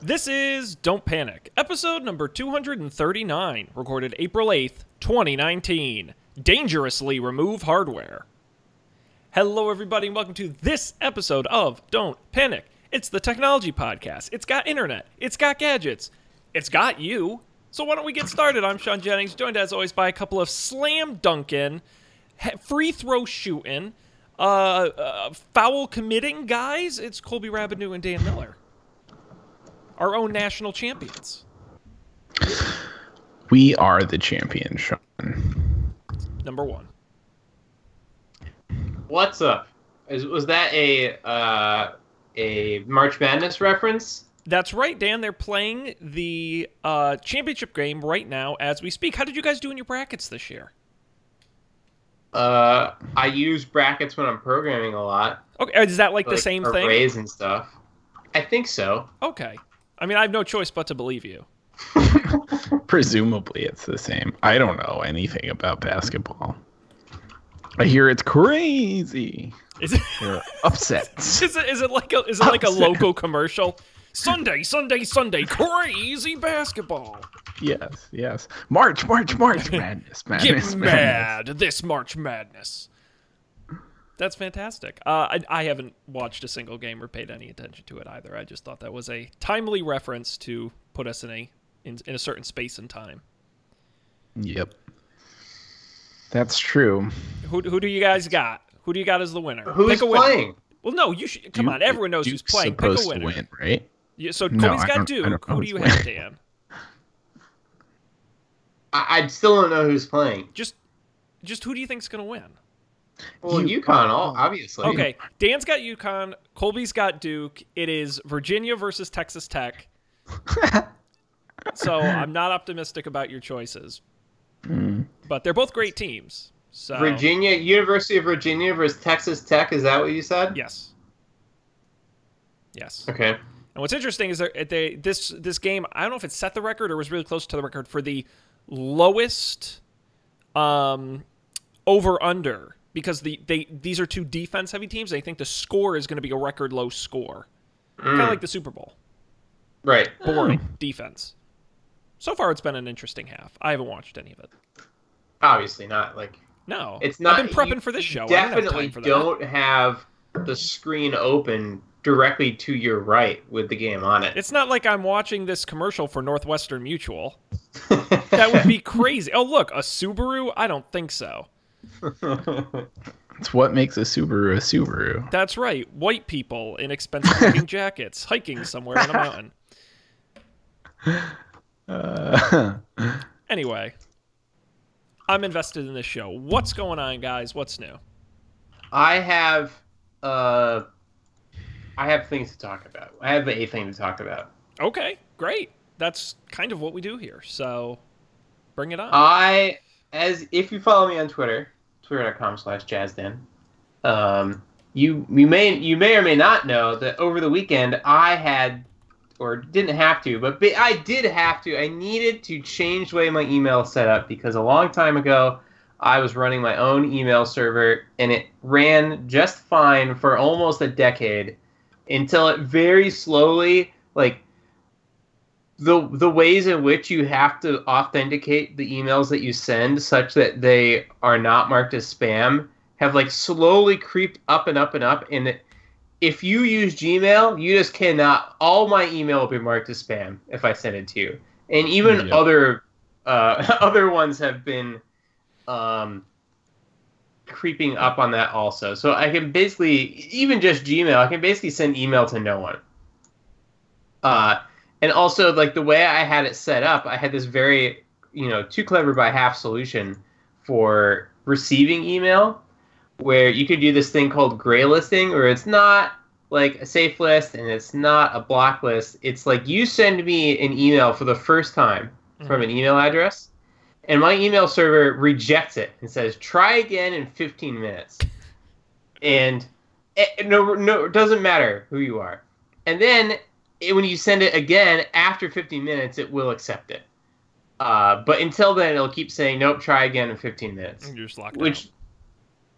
This is Don't Panic, episode number 239, recorded April 8th, 2019. Dangerously remove hardware. Hello, everybody, and welcome to this episode of Don't Panic. It's the technology podcast. It's got internet. It's got gadgets. It's got you. So why don't we get started? I'm Sean Jennings, joined as always by a couple of slam dunking, free throw shooting, foul committing guys. It's Colby Rabideau and Dan Miller. Our own national champions. We are the champions, Sean. Number one. What's up? Was that a March Madness reference? That's right, Dan. They're playing the championship game right now as we speak. How did you guys do in your brackets this year? I use brackets when I'm programming a lot. Okay, is that like the same thing? Arrays and stuff. I think so. Okay. I mean, I have no choice but to believe you. Presumably it's the same. I don't know anything about basketball. I hear it's crazy. Is it upsets? Is it like a local commercial? Sunday, crazy basketball. Yes. March, madness. Get mad this March Madness. That's fantastic. I haven't watched a single game or paid any attention to it either. I just thought that was a timely reference to put us in a certain space and time. Yep. That's true. Who do you guys got? Who do you got as the winner? Who's playing? Well, no, you should. Come on, everyone knows who's playing. Pick a winner. To win, right? Yeah, so Colby's got Duke. Who do you have, Dan? I still don't know who's playing. Just who do you think's gonna win? Well, UConn, obviously. Okay, Dan's got UConn. Colby's got Duke. It is Virginia versus Texas Tech. So I'm not optimistic about your choices. But they're both great teams. So University of Virginia versus Texas Tech. Is that what you said? Yes. Okay. And what's interesting is that this game, I don't know if it set the record or was really close to the record for the lowest over-under. Because these are two defense-heavy teams, I think the score is going to be a record low score. Kind of like the Super Bowl. Right. Boring defense. So far, it's been an interesting half. I haven't watched any of it. Obviously not. No. It's not. I've been prepping for this show. Definitely don't have the screen open directly to your right with the game on it. It's not like I'm watching this commercial for Northwestern Mutual. That would be crazy. Oh, look, a Subaru? I don't think so. It's what makes a Subaru. That's right. White people in expensive hiking jackets hiking somewhere on a mountain. Anyway, I'm invested in this show. What's going on, guys? What's new? I have things to talk about. I have a thing to talk about. Okay, great. That's kind of what we do here. So, bring it on. If you follow me on Twitter, twitter.com/jazzdan, you may or may not know that over the weekend I had, or didn't have to, but I did have to. I needed to change the way my email is set up because a long time ago I was running my own email server and it ran just fine for almost a decade until it very slowly, the ways in which you have to authenticate the emails that you send such that they are not marked as spam have slowly creeped up and up and up. And if you use Gmail, you just cannot. All my email will be marked as spam if I send it to you. And even other ones have been creeping up on that also. So I can basically, even just Gmail, I can basically send email to no one. And also, the way I had it set up, I had this very, too clever by half solution for receiving email, where you could do this thing called gray listing, where it's not a safe list and it's not a block list. It's you send me an email for the first time from an email address, and my email server rejects it and says, try again in 15 minutes. And it doesn't matter who you are. And then when you send it again after 15 minutes, it will accept it. But until then, it'll keep saying, nope, try again in 15 minutes. You're just locked out.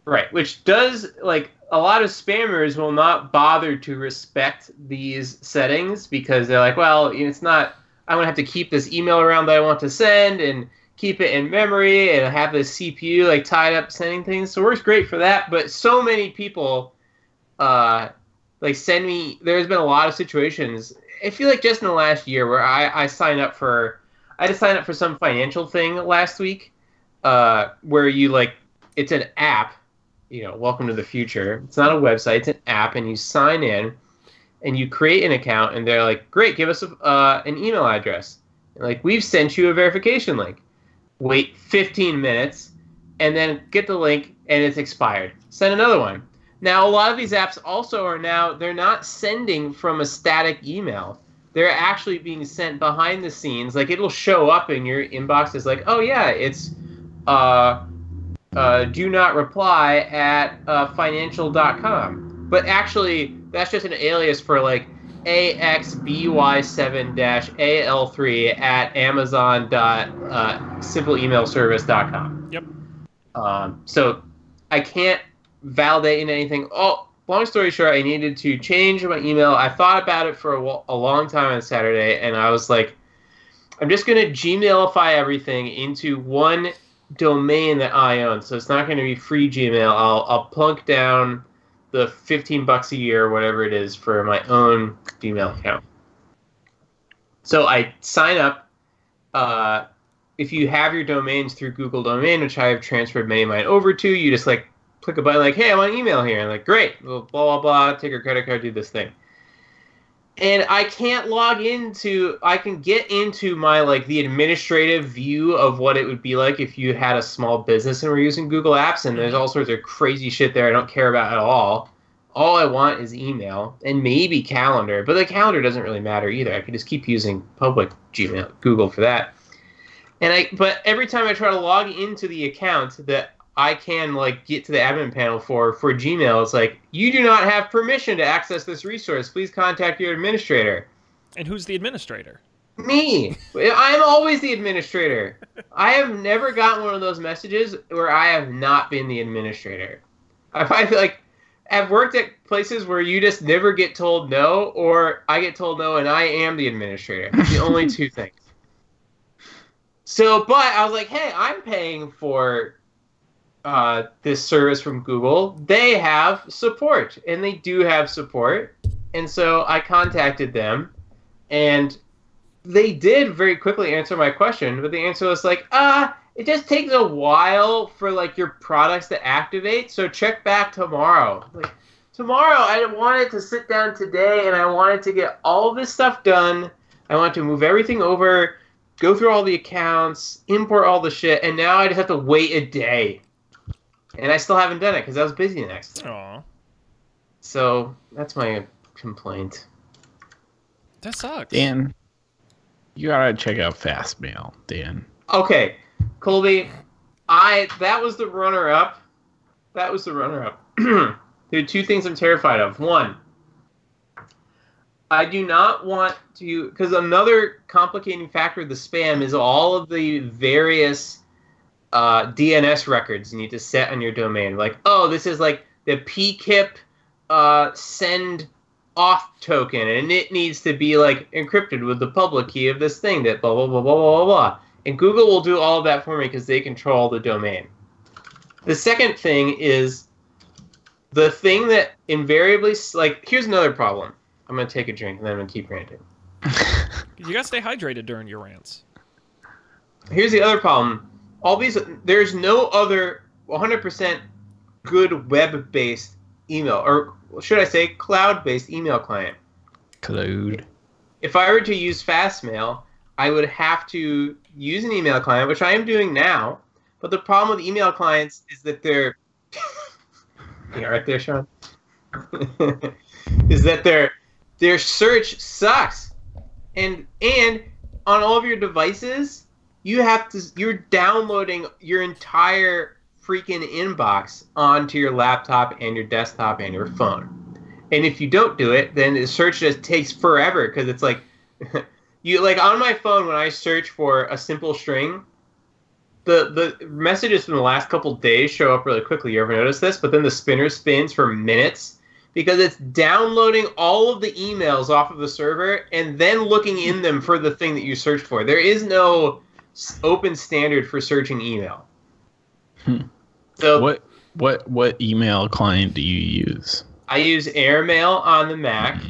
Right, which does, like, a lot of spammers will not bother to respect these settings because they're like, well, it's not, I'm going to have to keep this email around that I want to send and keep it in memory and have the CPU, like, tied up sending things. So it works great for that, but so many people, like, send me, there's been a lot of situations, I feel like just in the last year where I signed up for, I had to sign up for some financial thing last week, where you, like, it's an app, welcome to the future. It's not a website, it's an app, and you sign in, and you create an account, and they're like, great, give us an email address. And like, we've sent you a verification link. Wait 15 minutes, and then get the link, and it's expired. Send another one. Now, a lot of these apps also are now, they're not sending from a static email. They're actually being sent behind the scenes. Like, it'll show up in your inbox as like, oh yeah, it's do not reply at financial.com. But actually, that's just an alias for like AXBY7-AL3 at amazon.simpleemailservice.com. Yep. So I can't validate in anything. Oh, long story short, I needed to change my email. I thought about it for a long time on Saturday, and I was like, I'm just going to Gmailify everything into one domain that I own. So it's not going to be free Gmail. I'll plunk down the $15 a year or whatever it is for my own Gmail account. So I sign up. If you have your domains through Google Domain, which I have transferred many of mine over to, you just like click a button like, hey, I want email here. And like, great, blah, blah, blah, take your credit card, do this thing. And I can't log into, I can get into my, like, the administrative view of what it would be like if you had a small business and were using Google Apps, and there's all sorts of crazy shit there I don't care about at all. All I want is email and maybe calendar, but the calendar doesn't really matter either. I can just keep using public Gmail, Google for that. But every time I try to log into the account that I can, like, get to the admin panel for Gmail, it's like, you do not have permission to access this resource. Please contact your administrator. And who's the administrator? Me. I'm always the administrator. I have never gotten one of those messages where I have not been the administrator. I feel like I've worked at places where you just never get told no, or I get told no and I am the administrator. It's the only two things. So, but I was like, hey, I'm paying for this service from Google. They have support, and they do have support. And so I contacted them, and they did very quickly answer my question, but the answer was like, it just takes a while for, like, your products to activate, so check back tomorrow. Like, tomorrow, I wanted to sit down today, and I wanted to get all this stuff done. I wanted to move everything over, go through all the accounts, import all the shit, and now I just have to wait a day. And I still haven't done it because I was busy next time. Aw. So that's my complaint. That sucks. Dan, you gotta check out Fastmail, Dan. Okay, Colby, that was the runner-up. That was the runner-up. There are two things I'm terrified of. One, I do not want to, because another complicating factor of the spam is all of the various DNS records you need to set on your domain. Like, oh, this is like the PKIP send off token, and it needs to be like encrypted with the public key of this thing that blah, blah, blah, blah, blah, blah. And Google will do all of that for me because they control the domain. The second thing is the thing that invariably, like, here's another problem. I'm going to take a drink and then I'm going to keep ranting. You gotta stay hydrated during your rants. Here's the other problem. There's no other 100% good web-based email, or should I say cloud-based email client. Cloud. If I were to use Fastmail, I would have to use an email client, which I am doing now. But the problem with email clients is that they're... yeah, right there, Sean. is that their search sucks. And on all of your devices, you're downloading your entire freaking inbox onto your laptop and your desktop and your phone. And if you don't do it, then the search just takes forever because it's like on my phone when I search for a simple string, the messages from the last couple days show up really quickly. You ever notice this? But then the spinner spins for minutes because it's downloading all of the emails off of the server and then looking in them for the thing that you searched for. There is no open standard for searching email. So what email client do you use? I use Airmail on the Mac,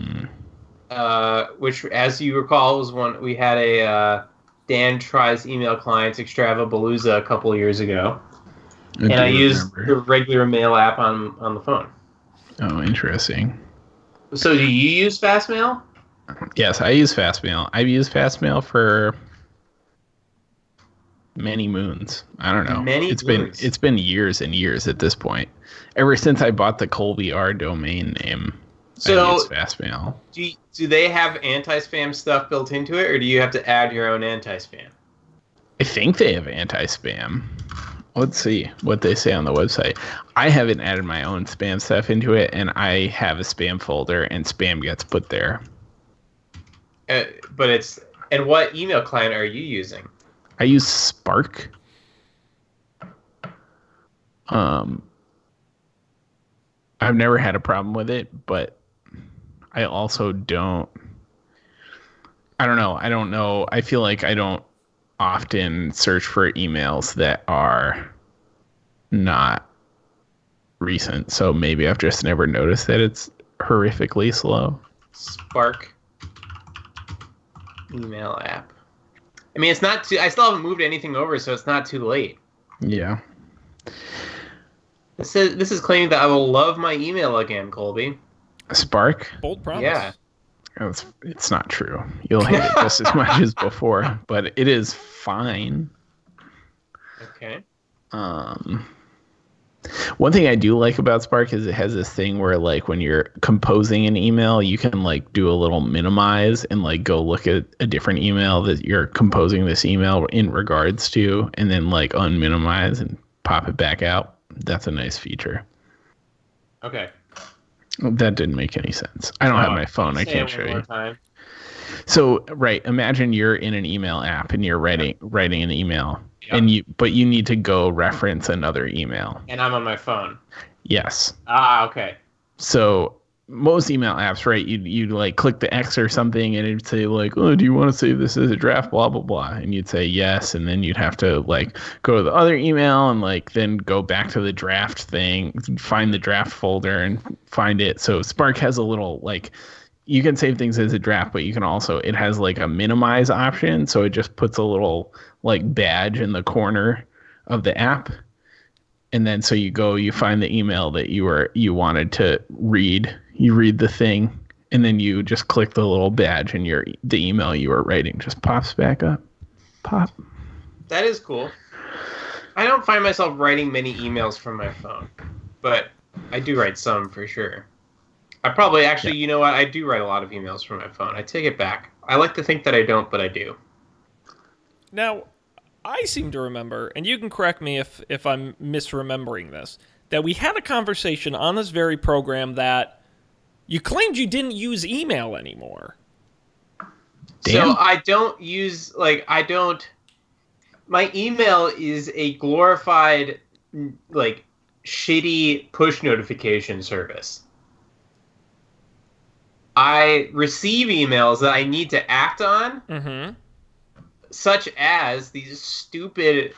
which, as you recall, was one we had a Dan Tries Email Clients Extravabalooza a couple of years ago, and I use the regular mail app on the phone. Oh, interesting. So, do you use Fastmail? Yes, I use Fastmail. I've used Fastmail for many moons. I don't know. It's been years and years at this point. Ever since I bought the Colby R domain name, I use Fastmail. Do they have anti-spam stuff built into it, or do you have to add your own anti-spam? I think they have anti-spam. Let's see what they say on the website. I haven't added my own spam stuff into it, and I have a spam folder, and spam gets put there. And what email client are you using? I use Spark. I've never had a problem with it, but I also don't. I don't know. I feel like I don't often search for emails that are not recent. So maybe I've just never noticed that it's horrifically slow. Spark email app. I mean, it's not too. I still haven't moved anything over, so it's not too late. Yeah. This is claiming that I will love my email again, Colby. Spark? Bold promise. Yeah. It's not true. You'll hate it just as much as before, but it is fine. Okay. One thing I do like about Spark is it has this thing where, like, when you're composing an email, you can, like, do a little minimize and, like, go look at a different email that you're composing this email in regards to, and then, like, unminimize and pop it back out. That's a nice feature. Okay. That didn't make any sense. I don't have my phone. I can't show you. Time. So, right, imagine you're in an email app and you're writing an email, but you need to go reference another email. And I'm on my phone. Yes. Okay. So most email apps, right, you like click the X or something and it'd say like, oh, do you want to save this as a draft, blah, blah, blah. And you'd say yes. And then you'd have to like go to the other email and like then go back to the draft thing, find the draft folder and find it. So Spark has a little like, you can save things as a draft, but you can also, it has like a minimize option. So it just puts a little like badge in the corner of the app. And then so you find the email that you wanted to read. You read the thing, and then you just click the little badge, and the email you were writing just pops back up. Pop. That is cool. I don't find myself writing many emails from my phone, but I do write some for sure. I probably actually, you know what? I do write a lot of emails from my phone. I take it back. I like to think that I don't, but I do. Now, I seem to remember, and you can correct me if I'm misremembering this, that we had a conversation on this very program that you claimed you didn't use email anymore. Damn. So I don't use, my email is a glorified, like, shitty push notification service. I receive emails that I need to act on, such as these stupid,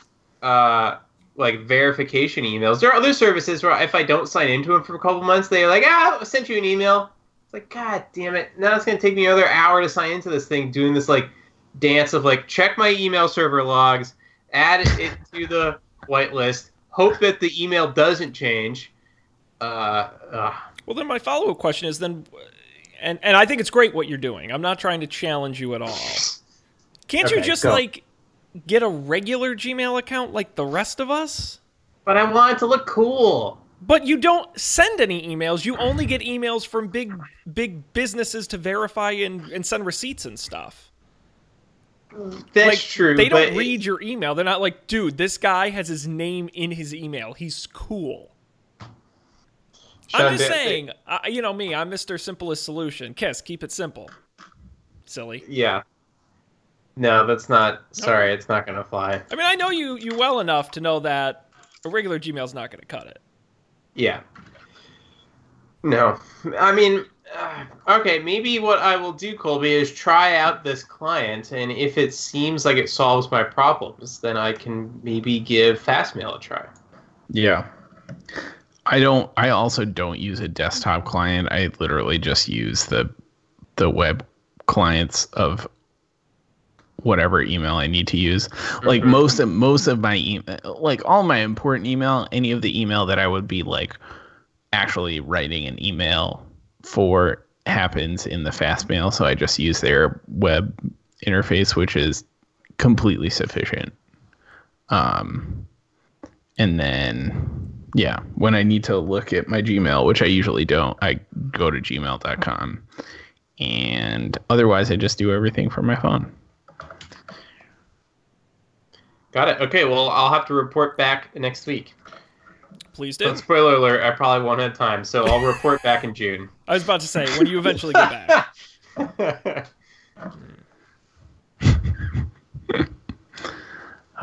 verification emails. There are other services where if I don't sign into them for a couple months, they're like, I sent you an email. It's like, God damn it. Now it's going to take me another hour to sign into this thing, doing this, like, dance of, like, check my email server logs, add it to the whitelist, hope that the email doesn't change. Well, then my follow-up question is then, and I think it's great what you're doing. I'm not trying to challenge you at all. Can't you just, get a regular Gmail account like the rest of us? But I want it to look cool. But you don't send any emails. You only get emails from big businesses to verify and send receipts and stuff. That's true. They don't read your email. They're not like, dude, this guy has his name in his email. He's cool. I'm just saying, you know me, I'm Mr. Simplest Solution. Kiss, keep it simple. Silly. Yeah. No, that's not. Sorry, Okay. it's not gonna fly. I mean, I know you well enough to know that a regular Gmail's not going to cut it. Yeah. No, I mean, okay. Maybe what I will do, Colby, is try out this client, and if it seems like it solves my problems, then I can maybe give Fastmail a try. Yeah. I also don't use a desktop client. I literally just use the web clients of whatever email I need to use. Like most of my email, like all my important email, any of the email that I would be like actually writing an email for happens in the Fastmail, so I just use their web interface, which is completely sufficient. And then yeah, when I need to look at my Gmail, which I usually don't, I go to gmail.com. And otherwise, I just do everything from my phone. Got it. Okay, well, I'll have to report back next week. Please do. But spoiler alert, I probably won't have time, so I'll report back in June. I was about to say, when you eventually get back.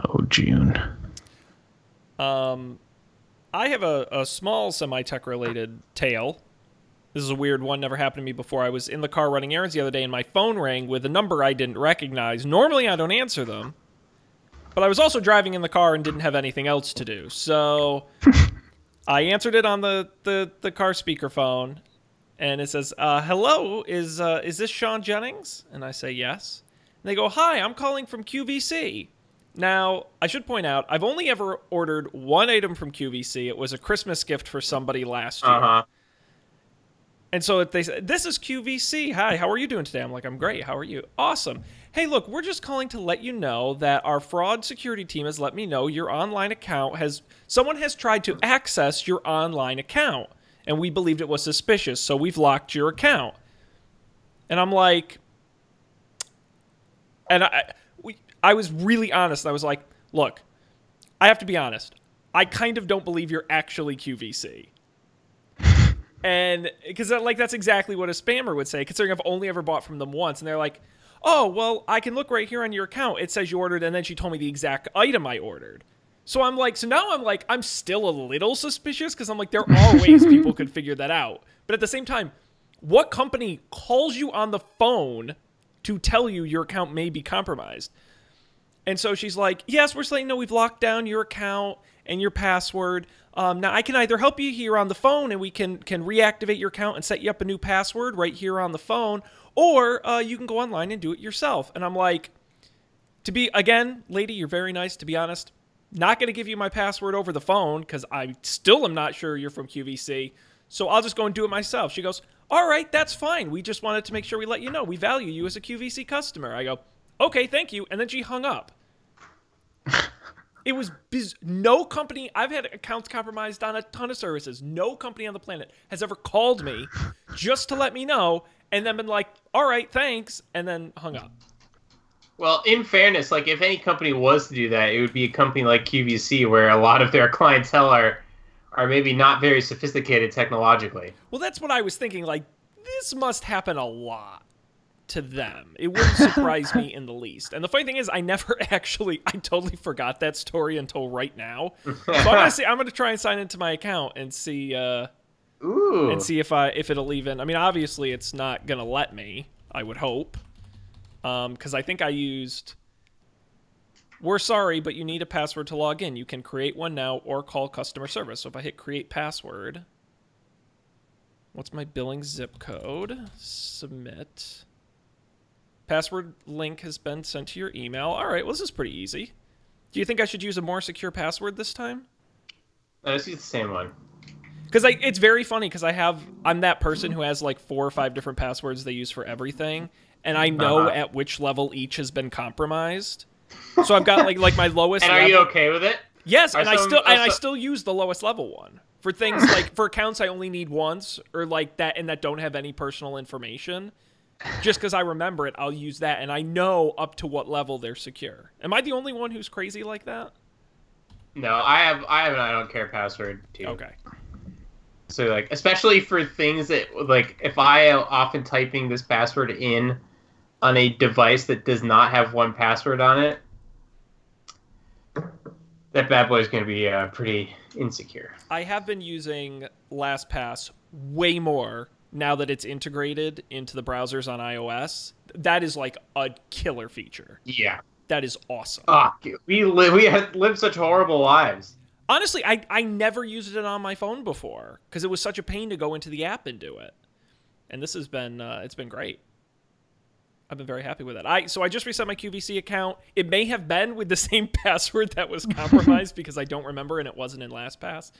Oh, June. I have a small semi-tech related tale. This is a weird one, never happened to me before. I was in the car running errands the other day and my phone rang with a number I didn't recognize. Normally I don't answer them. But I was also driving in the car and didn't have anything else to do. So I answered it on the car speakerphone, and it says, hello, is this Sean Jennings? And I say, yes. And they go, hi, I'm calling from QVC. Now, I should point out, I've only ever ordered one item from QVC. It was a Christmas gift for somebody last year. Uh-huh. And so they said, this is QVC. Hi, how are you doing today? I'm like, I'm great. How are you? Awesome. Hey, look, we're just calling to let you know that our fraud security team has let me know your online account someone has tried to access your online account, and we believed it was suspicious, so we've locked your account. And I'm like, and I was really honest. I was like, look, I have to be honest. I kind of don't believe you're actually QVC. And because like that's exactly what a spammer would say, considering I've only ever bought from them once. And they're like, oh, well, I can look right here on your account. It says you ordered, and then she told me the exact item I ordered. So I'm like, I'm still a little suspicious because I'm like, there are ways people could figure that out. But at the same time, what company calls you on the phone to tell you your account may be compromised? And so she's like, yes, we're just letting you know we've locked down your account and your password. Now, I can either help you here on the phone and we can reactivate your account and set you up a new password right here on the phone, or you can go online and do it yourself. And I'm like, again, lady, you're very nice, to be honest. Not going to give you my password over the phone because I still am not sure you're from QVC. So I'll just go and do it myself. She goes, all right, that's fine. We just wanted to make sure we let you know we value you as a QVC customer. I go, okay, thank you. And then she hung up. It was no company. I've had accounts compromised on a ton of services. No company on the planet has ever called me just to let me know and then been like, all right, thanks, and then hung up. Well, in fairness, like if any company was to do that, it would be a company like QVC where a lot of their clientele are maybe not very sophisticated technologically. Well, that's what I was thinking. Like, this must happen a lot to them. It wouldn't surprise me in the least. And the funny thing is, I totally forgot that story until right now. So I'm gonna try and sign into my account and see if it'll even. I mean, obviously, it's not gonna let me. I would hope, because I think I used. We're sorry, but you need a password to log in. You can create one now or call customer service. So if I hit create password, what's my billing zip code? Submit. Password link has been sent to your email. All right, well, this is pretty easy. Do you think I should use a more secure password this time? Let's use the same one. Because it's very funny because I'm that person who has like 4 or 5 different passwords they use for everything, and I know at which level each has been compromised. So I've got like my lowest. And level. Are you okay with it? Yes, and I still use the lowest level one for things like for accounts I only need once or like that and that don't have any personal information. Just because I remember it, I'll use that, and I know up to what level they're secure. Am I the only one who's crazy like that? No, I have an I don't care password too. Okay. So like, especially for things that like, if I am often typing this password in on a device that does not have 1Password on it, that bad boy is going to be pretty insecure. I have been using LastPass way more now that it's integrated into the browsers on iOS. That is like a killer feature. Yeah. That is awesome. We had lived such horrible lives. Honestly, I never used it on my phone before because it was such a pain to go into the app and do it. And this has been it's been great. I've been very happy with it. So I just reset my QVC account. It may have been with the same password that was compromised because I don't remember and it wasn't in LastPass.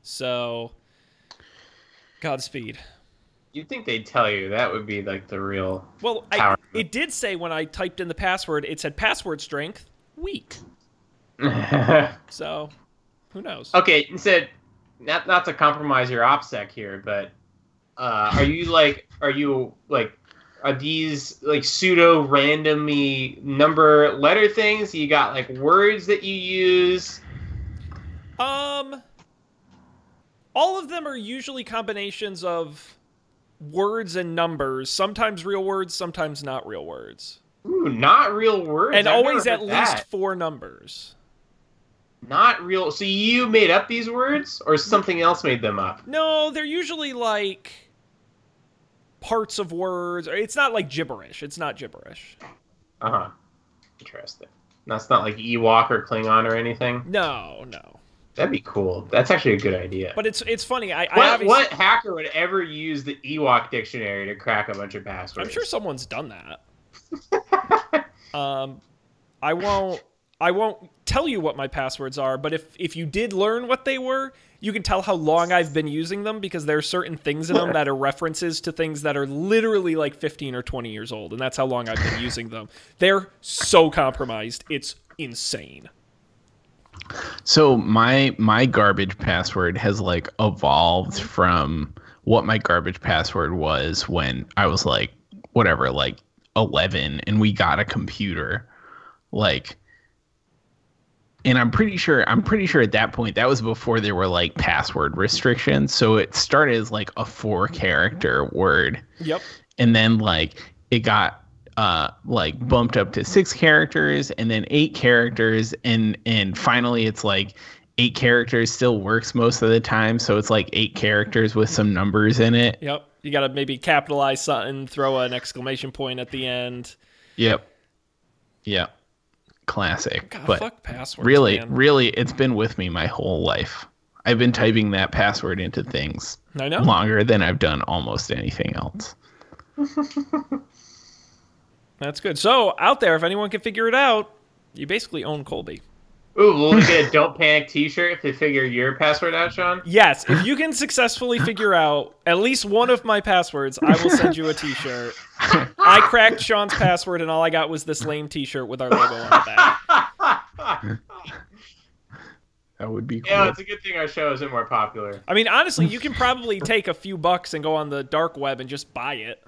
So Godspeed. You'd think they'd tell you. That would be like the real power. It did say when I typed in the password, it said password strength weak. So who knows? Okay, instead, not to compromise your OPSEC here, but are these like pseudo randomly number letter things? You got like words that you use? All of them are usually combinations of words and numbers, sometimes real words, sometimes not real words. Ooh, not real words. And always at least 4 numbers. Not real. So you made up these words, or something else made them up? No, they're usually like parts of words. It's not like gibberish. It's not gibberish. Uh-huh. Interesting. That's not like Ewok or Klingon or anything? No. That'd be cool. That's actually a good idea. But it's funny. What hacker would ever use the Ewok dictionary to crack a bunch of passwords? I'm sure someone's done that. I won't tell you what my passwords are, but if you did learn what they were, you can tell how long I've been using them because there are certain things in them that are references to things that are literally like 15 or 20 years old, and that's how long I've been using them. They're so compromised. It's insane. So my garbage password has like evolved from what my garbage password was when I was like whatever, like 11 and we got a computer. Like, and I'm pretty sure at that point that was before there were like password restrictions. So it started as like a 4-character word. Yep. And then like it got like bumped up to 6 characters and then 8 characters and finally it's like 8 characters still works most of the time, so it's like 8 characters with some numbers in it. Yep. You got to maybe capitalize something, throw an exclamation point at the end. Yep. Classic. God, but fuck passwords, really it's been with me my whole life. I've been typing that password into things I know. longer than I've done almost anything else. That's good. So, out there, if anyone can figure it out, you basically own Colby. Ooh, will we get a Don't Panic t-shirt if they figure your password out, Sean? Yes, if you can successfully figure out at least one of my passwords, I will send you a t-shirt. I cracked Sean's password, and all I got was this lame t-shirt with our logo on the back. That would be cool. Yeah, it's a good thing our show isn't more popular. I mean, honestly, you can probably take a few bucks and go on the dark web and just buy it.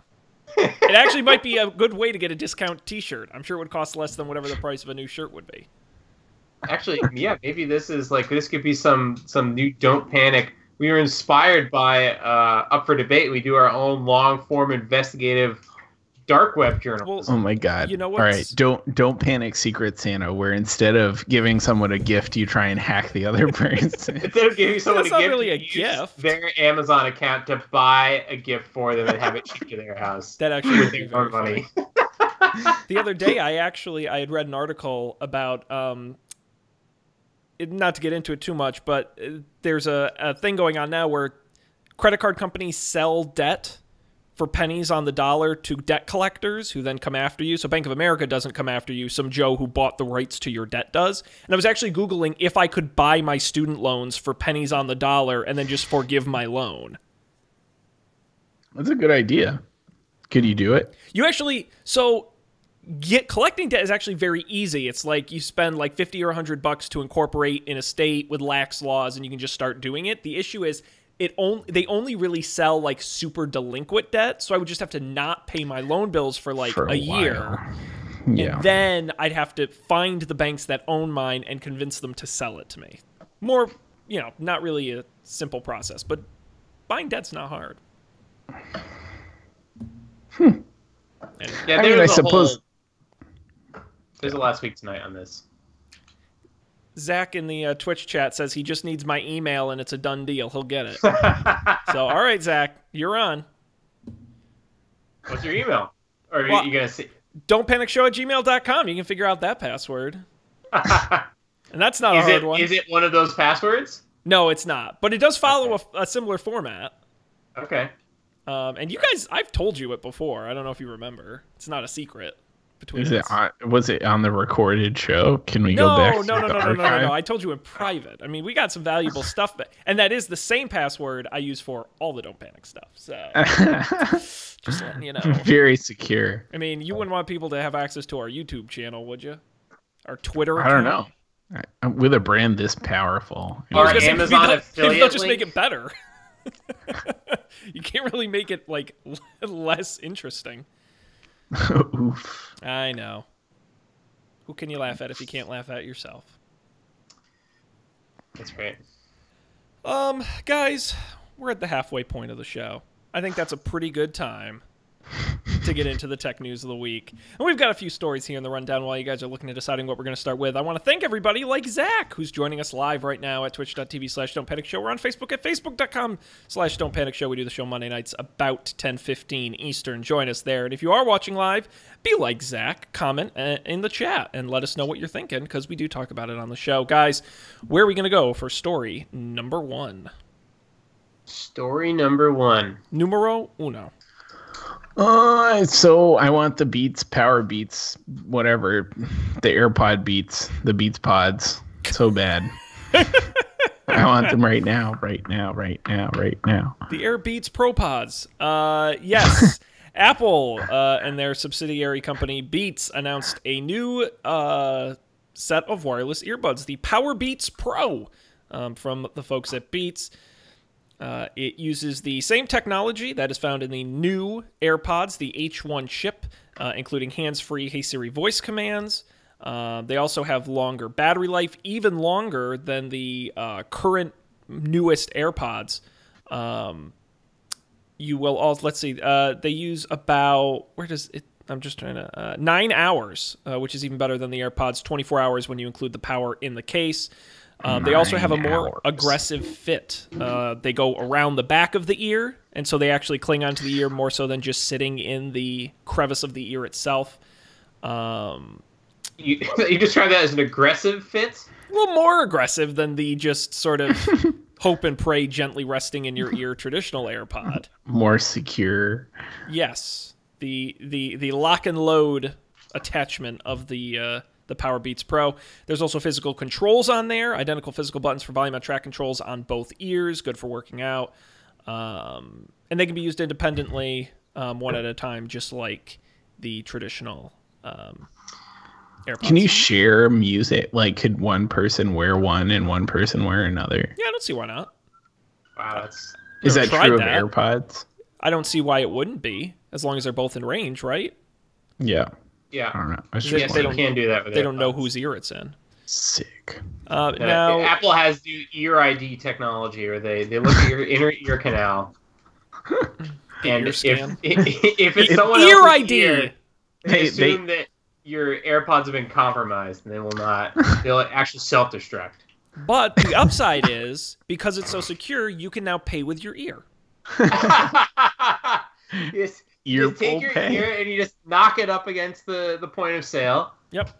It actually might be a good way to get a discount t-shirt. I'm sure it would cost less than whatever the price of a new shirt would be. Actually, yeah, maybe this could be some new Don't Panic. We were inspired by Up for Debate. We do our own long form investigative dark web journalism. Oh my god. You know what? All right, don't panic, Secret Santa, where instead of giving someone a gift, you try and hack the other person. Instead of giving someone That's not a gift, really a you use gift. their Amazon account to buy a gift for them and have it shipped to their house. That actually would with be their own very money. funny. The other day, I had read an article about, not to get into it too much, but there's a thing going on now where credit card companies sell debt for pennies on the dollar to debt collectors who then come after you. So Bank of America doesn't come after you. Some Joe who bought the rights to your debt does. And I was actually Googling if I could buy my student loans for pennies on the dollar and then just forgive my loan. That's a good idea. Could you do it? You actually, collecting debt is actually very easy. It's like you spend like $50 or $100 to incorporate in a state with lax laws and you can just start doing it. The issue is they only really sell like super delinquent debt, so I would just have to not pay my loan bills for like a year. Yeah. And then I'd have to find the banks that own mine and convince them to sell it to me. More, not really a simple process, but buying debt's not hard. And Yeah, I mean, I suppose. There's a last week tonight on this. Zach in the Twitch chat says he just needs my email and it's a done deal. He'll get it. So, all right, Zach, you're on. What's your email? Or are you going to see? don'tpanicshow@gmail.com. You can figure out that password. And that's not a hard one. Is it one of those passwords? No, it's not. But it does follow a similar format. Okay. And you guys, I've told you it before. I don't know if you remember. It's not a secret between us. Was it on the recorded show? Can we go back? No. I told you in private. I mean, we got some valuable stuff, and that is the same password I use for all the Don't Panic stuff. So just letting you know. Very secure. I mean, you wouldn't want people to have access to our YouTube channel, would you? Our Twitter account? I don't know. With a brand this powerful, or Amazon affiliate, they'll just make it better. You can't really make it like less interesting. Oof. I know. Who can you laugh at if you can't laugh at yourself? That's right. Guys, we're at the halfway point of the show. I think that's a pretty good time to get into the tech news of the week. And we've got a few stories here in the rundown while you guys are looking at deciding what we're going to start with. I want to thank everybody like Zach, who's joining us live right now at twitch.tv/don'tpanicshow. We're on Facebook at facebook.com/don'tpanicshow. We do the show Monday nights about 10:15 Eastern. Join us there. And if you are watching live, be like Zach, comment in the chat and let us know what you're thinking, because we do talk about it on the show. Guys, where are we going to go for story number one? Story number one. Numero uno. So I want the Beats, Power Beats, whatever, the AirPod Beats, the Beats Pods, so bad. I want them right now. The Air Beats Pro Pods. Yes, Apple and their subsidiary company Beats announced a new set of wireless earbuds, the Power Beats Pro, from the folks at Beats. It uses the same technology that is found in the new AirPods, the H1 chip, including hands-free Hey Siri voice commands. They also have longer battery life, even longer than the current newest AirPods. You will also, let's see, they use about, where does it, I'm just trying to, 9 hours, which is even better than the AirPods, 24 hours when you include the power in the case. They also have a more aggressive fit. They go around the back of the ear, and so they actually cling onto the ear more so than just sitting in the crevice of the ear itself. You describe that as an aggressive fit? A little more aggressive than the just sort of hope and pray gently resting in your ear traditional AirPod. More secure. Yes. The lock and load attachment of the Power Beats Pro. There's also physical controls on there, identical physical buttons for volume and track controls on both ears, good for working out. And they can be used independently, one at a time, just like the traditional AirPods. Can you share music? Like, could one person wear one and one person wear another? Yeah, I don't see why not. Wow, is that true of AirPods? I don't see why it wouldn't be, as long as they're both in range, right? Yeah. Yeah. I don't know. They can do that with They don't know whose ear it's in. Sick. Now Apple has new ear ID technology, where they look at your inner ear canal, and if it's someone ear else's ID, ear, they assume that your AirPods have been compromised, and they will not. They'll actually self-destruct. But the upside is, because it's so secure, you can now pay with your ear. Yes. You take your ear and you just knock it up against the point of sale. Yep.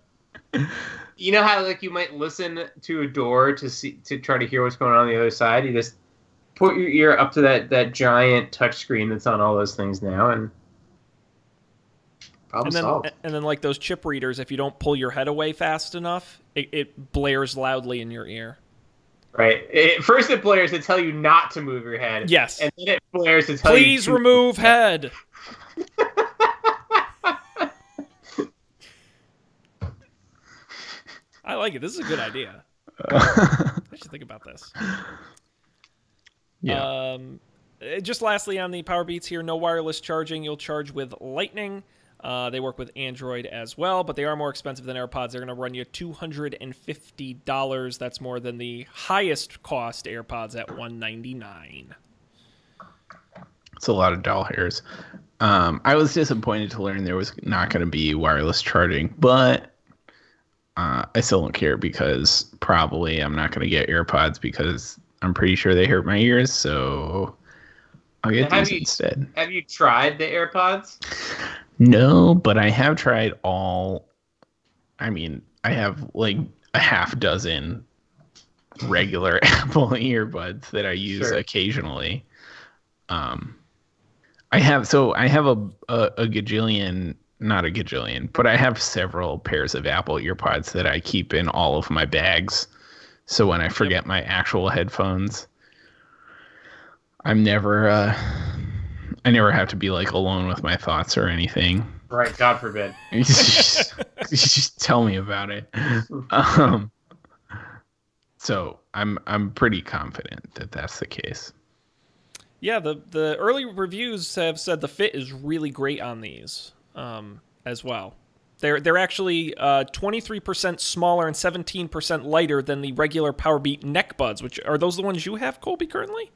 You know how you might listen to a door to try to hear what's going on the other side? You just put your ear up to that giant touch screen that's on all those things now, and problem solved. And then like those chip readers, if you don't pull your head away fast enough, it blares loudly in your ear. Right. First it blares to tell you not to move your head. Yes. And then it blares to tell you please remove head. I like it. This is a good idea. I should think about this. Yeah. Just lastly on the Power Beats here, no wireless charging. You'll charge with Lightning. They work with Android as well, but they are more expensive than AirPods. They're going to run you $250. That's more than the highest cost AirPods at $199. It's a lot of doll hairs. I was disappointed to learn there was not going to be wireless charging, but I still don't care because probably I'm not going to get AirPods because I'm pretty sure they hurt my ears, so I'll get these instead. Have you tried the AirPods? No, but I have tried all. I mean, I have like a half dozen regular Apple earbuds that I use occasionally. I have a gajillion, not a gajillion, but I have several pairs of Apple earpods that I keep in all of my bags. So when I forget my actual headphones, I never have to be like alone with my thoughts or anything. Right, God forbid. just tell me about it. So I'm pretty confident that that's the case. Yeah, the early reviews have said the fit is really great on these as well. They're actually 23% smaller and 17% lighter than the regular Powerbeat neck buds. Which are those the ones you have, Colby, currently?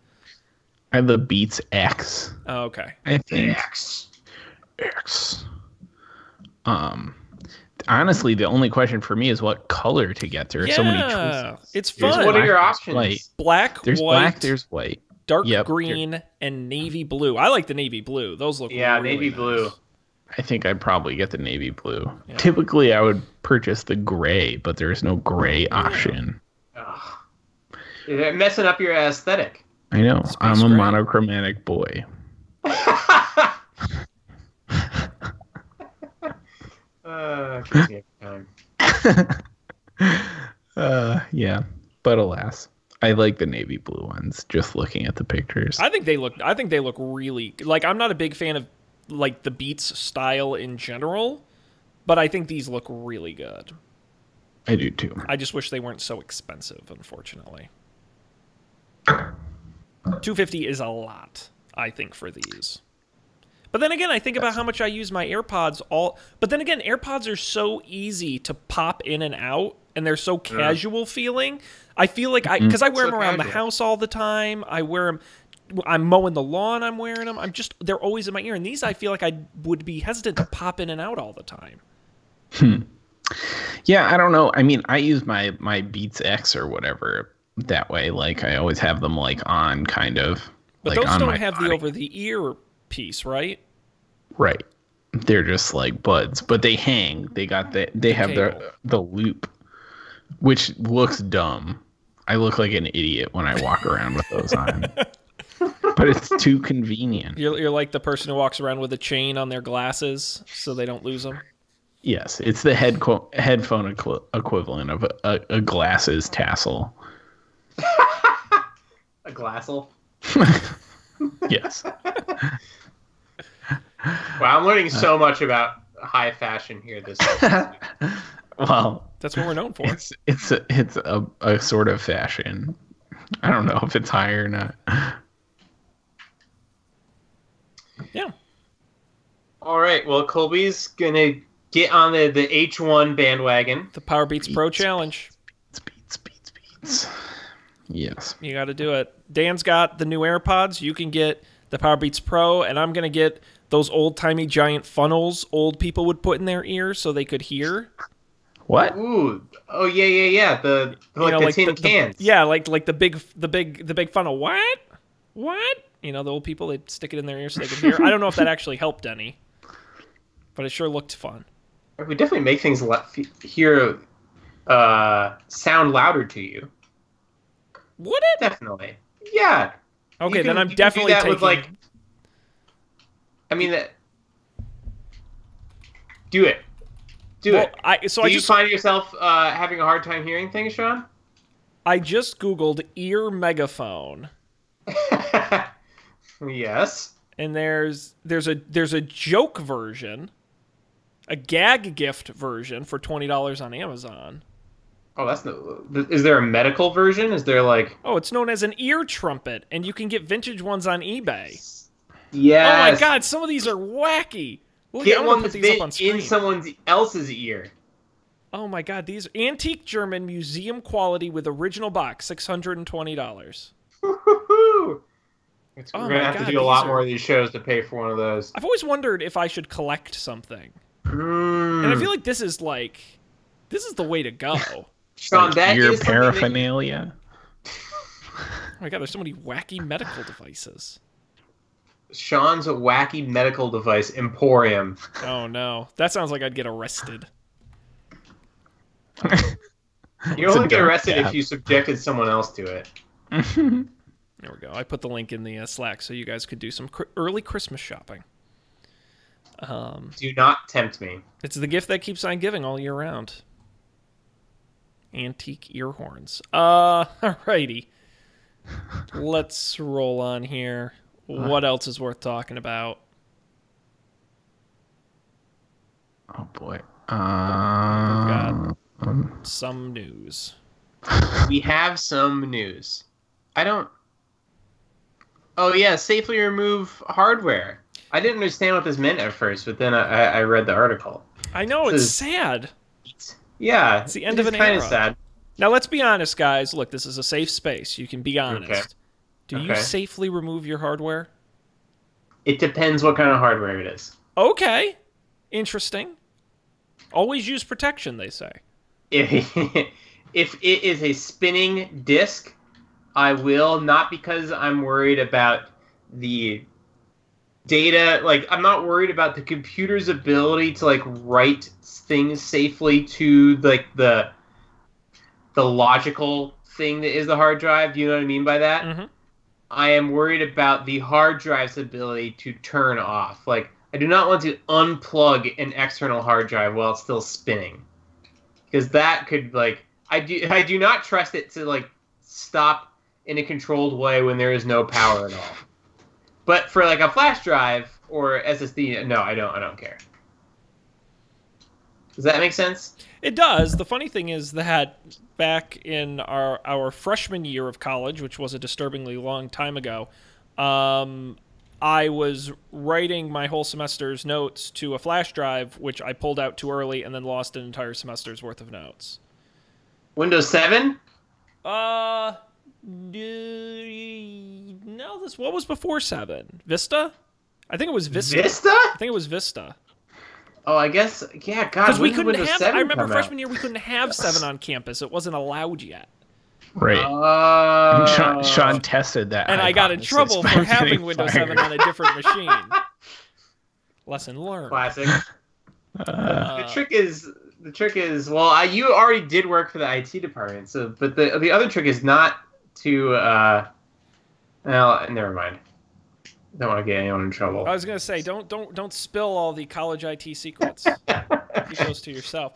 I have the Beats X. Oh, okay. I think X. Honestly, the only question for me is what color to get. There are so many choices. It's fun. What are your options? White. Black, there's white. Black, there's white. Dark green and navy blue. I like the navy blue. Those look really navy nice. blue. I think I'd probably get the navy blue. Yeah. Typically, I would purchase the gray, but there's no gray option. Ugh. You're messing up your aesthetic. I know. Space I'm a gray. monochromatic boy. Yeah, but alas, I like the navy blue ones. Just looking at the pictures, I think they look really like. I'm not a big fan of like the Beats style in general, but I think these look really good. I do too. I just wish they weren't so expensive, unfortunately. $250 is a lot, I think, for these. But then again, I think about how much I use my AirPods But then again, AirPods are so easy to pop in and out, and they're so casual feeling. I feel like because I wear them around the house all the time. I wear them. I'm mowing the lawn. I'm wearing them. They're always in my ear. And these, I feel like I would be hesitant to pop in and out all the time. Yeah, I don't know. I mean, I use my Beats X or whatever that way. Like I always have them like on, kind of. But like those don't have the over the ear piece, right? Right. They're just like buds, but they hang. They have the loop, which looks dumb. I look like an idiot when I walk around with those on. But it's too convenient. You're like the person who walks around with a chain on their glasses so they don't lose them. Yes, it's the headphone equivalent of a glasses tassel. A glassel? Yes. Wow, I'm learning so much about high fashion here this week. Well, that's what we're known for. It's a sort of fashion. I don't know if it's high or not. Yeah. All right. Well, Colby's gonna get on the H1 bandwagon. The Powerbeats Pro Challenge. Beats. Yes. You got to do it. Dan's got the new AirPods. You can get the Powerbeats Pro, and I'm gonna get those old-timey giant funnels old people would put in their ears so they could hear. What? Ooh. Oh yeah. The tin cans. Like the big funnel. What? You know, the old people, they'd stick it in their ears so they could hear. I don't know if that actually helped any, but it sure looked fun. We definitely make things hear sound louder to you. Would it? Definitely. Yeah. Okay, then I'm definitely taking. With, like, I mean that. Do it. Do it. Do you find yourself having a hard time hearing things, Sean? I just Googled ear megaphone. Yes. And there's a joke version, a gag gift version for $20 on Amazon. Oh, is there a medical version? Is there like? Oh, it's known as an ear trumpet, and you can get vintage ones on eBay. Yes. Oh my God, some of these are wacky. Get one that's in someone else's ear. Oh my God, these antique German museum quality with original box, $620. We're Oh gonna my have to God, do a lot these more are- of these shows to pay for one of those. I've always wondered if I should collect something. And I feel like this is the way to go. Oh Sean, that Your is something that- paraphernalia. my God, there's so many wacky medical devices. Sean's wacky medical device emporium. Oh no, that sounds like I'd get arrested. You It's a only get dark arrested app. if you subjected someone else to it. There we go. I put the link in the Slack so you guys could do some early Christmas shopping. Do not tempt me. It's the gift that keeps on giving all year round. Antique ear horns. Alrighty. Let's roll on here. What else is worth talking about? Oh boy. got- Some news. We have some news. I don't. Oh yeah, safely remove hardware. I didn't understand what this meant at first, but then I read the article. I know, This it's is- sad. Yeah, It's the end of an kind of era. sad. Now, let's be honest, guys. Look, this is a safe space. You can be honest. Okay. Do you Okay. safely remove your hardware? It depends what kind of hardware it is. Okay. Interesting. Always use protection, they say. If it is a spinning disc, I will, not because I'm worried about the data. Like, I'm not worried about the computer's ability to like write things safely to like the logical thing that is the hard drive. You know what I mean by that? Mm-hmm. I am worried about the hard drive's ability to turn off. Like, I do not want to unplug an external hard drive while it's still spinning, because that could like I do not trust it to like stop in a controlled way when there is no power at all. But for like a flash drive or SSD, no, I don't care. Does that make sense? It does. The funny thing is that back in our freshman year of college, which was a disturbingly long time ago, I was writing my whole semester's notes to a flash drive, which I pulled out too early and then lost an entire semester's worth of notes. Windows 7? No, what was before 7? Vista? I think it was Vista. Vista? I think it was Vista. Oh, I guess, yeah, God, Because we when did couldn't Windows have. 7 I remember come freshman out? year we couldn't have 7 on campus. It wasn't allowed yet. Right. Sean tested that. And I got in hypothesis trouble by for having getting Windows fired. 7 on a different machine. Lesson learned. Classic. Uh, The trick is, well, you already did work for the IT department, so but the other trick is not to well, never mind. Don't want to get anyone in trouble. I was gonna say, don't spill all the college IT secrets. Keep those to yourself.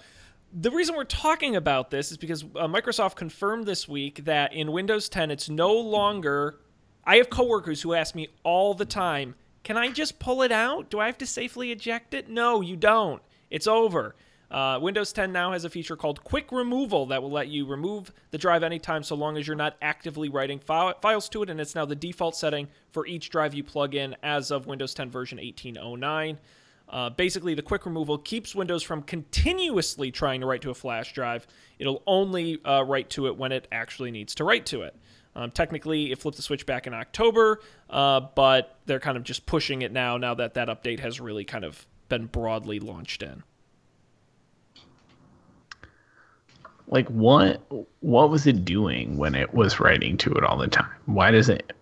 The reason we're talking about this is because Microsoft confirmed this week that in Windows 10 it's no longer. I have coworkers who ask me all the time, "Can I just pull it out? Do I have to safely eject it?" No, you don't. It's over. Windows 10 now has a feature called Quick Removal that will let you remove the drive anytime so long as you're not actively writing files to it, and it's now the default setting for each drive you plug in as of Windows 10 version 1809. Basically, the Quick Removal keeps Windows from continuously trying to write to a flash drive. It'll only write to it when it actually needs to write to it. Technically, it flipped the switch back in October, but they're kind of just pushing it now that that update has really kind of been broadly launched in. like what was it doing when it was writing to it all the time? Why does it?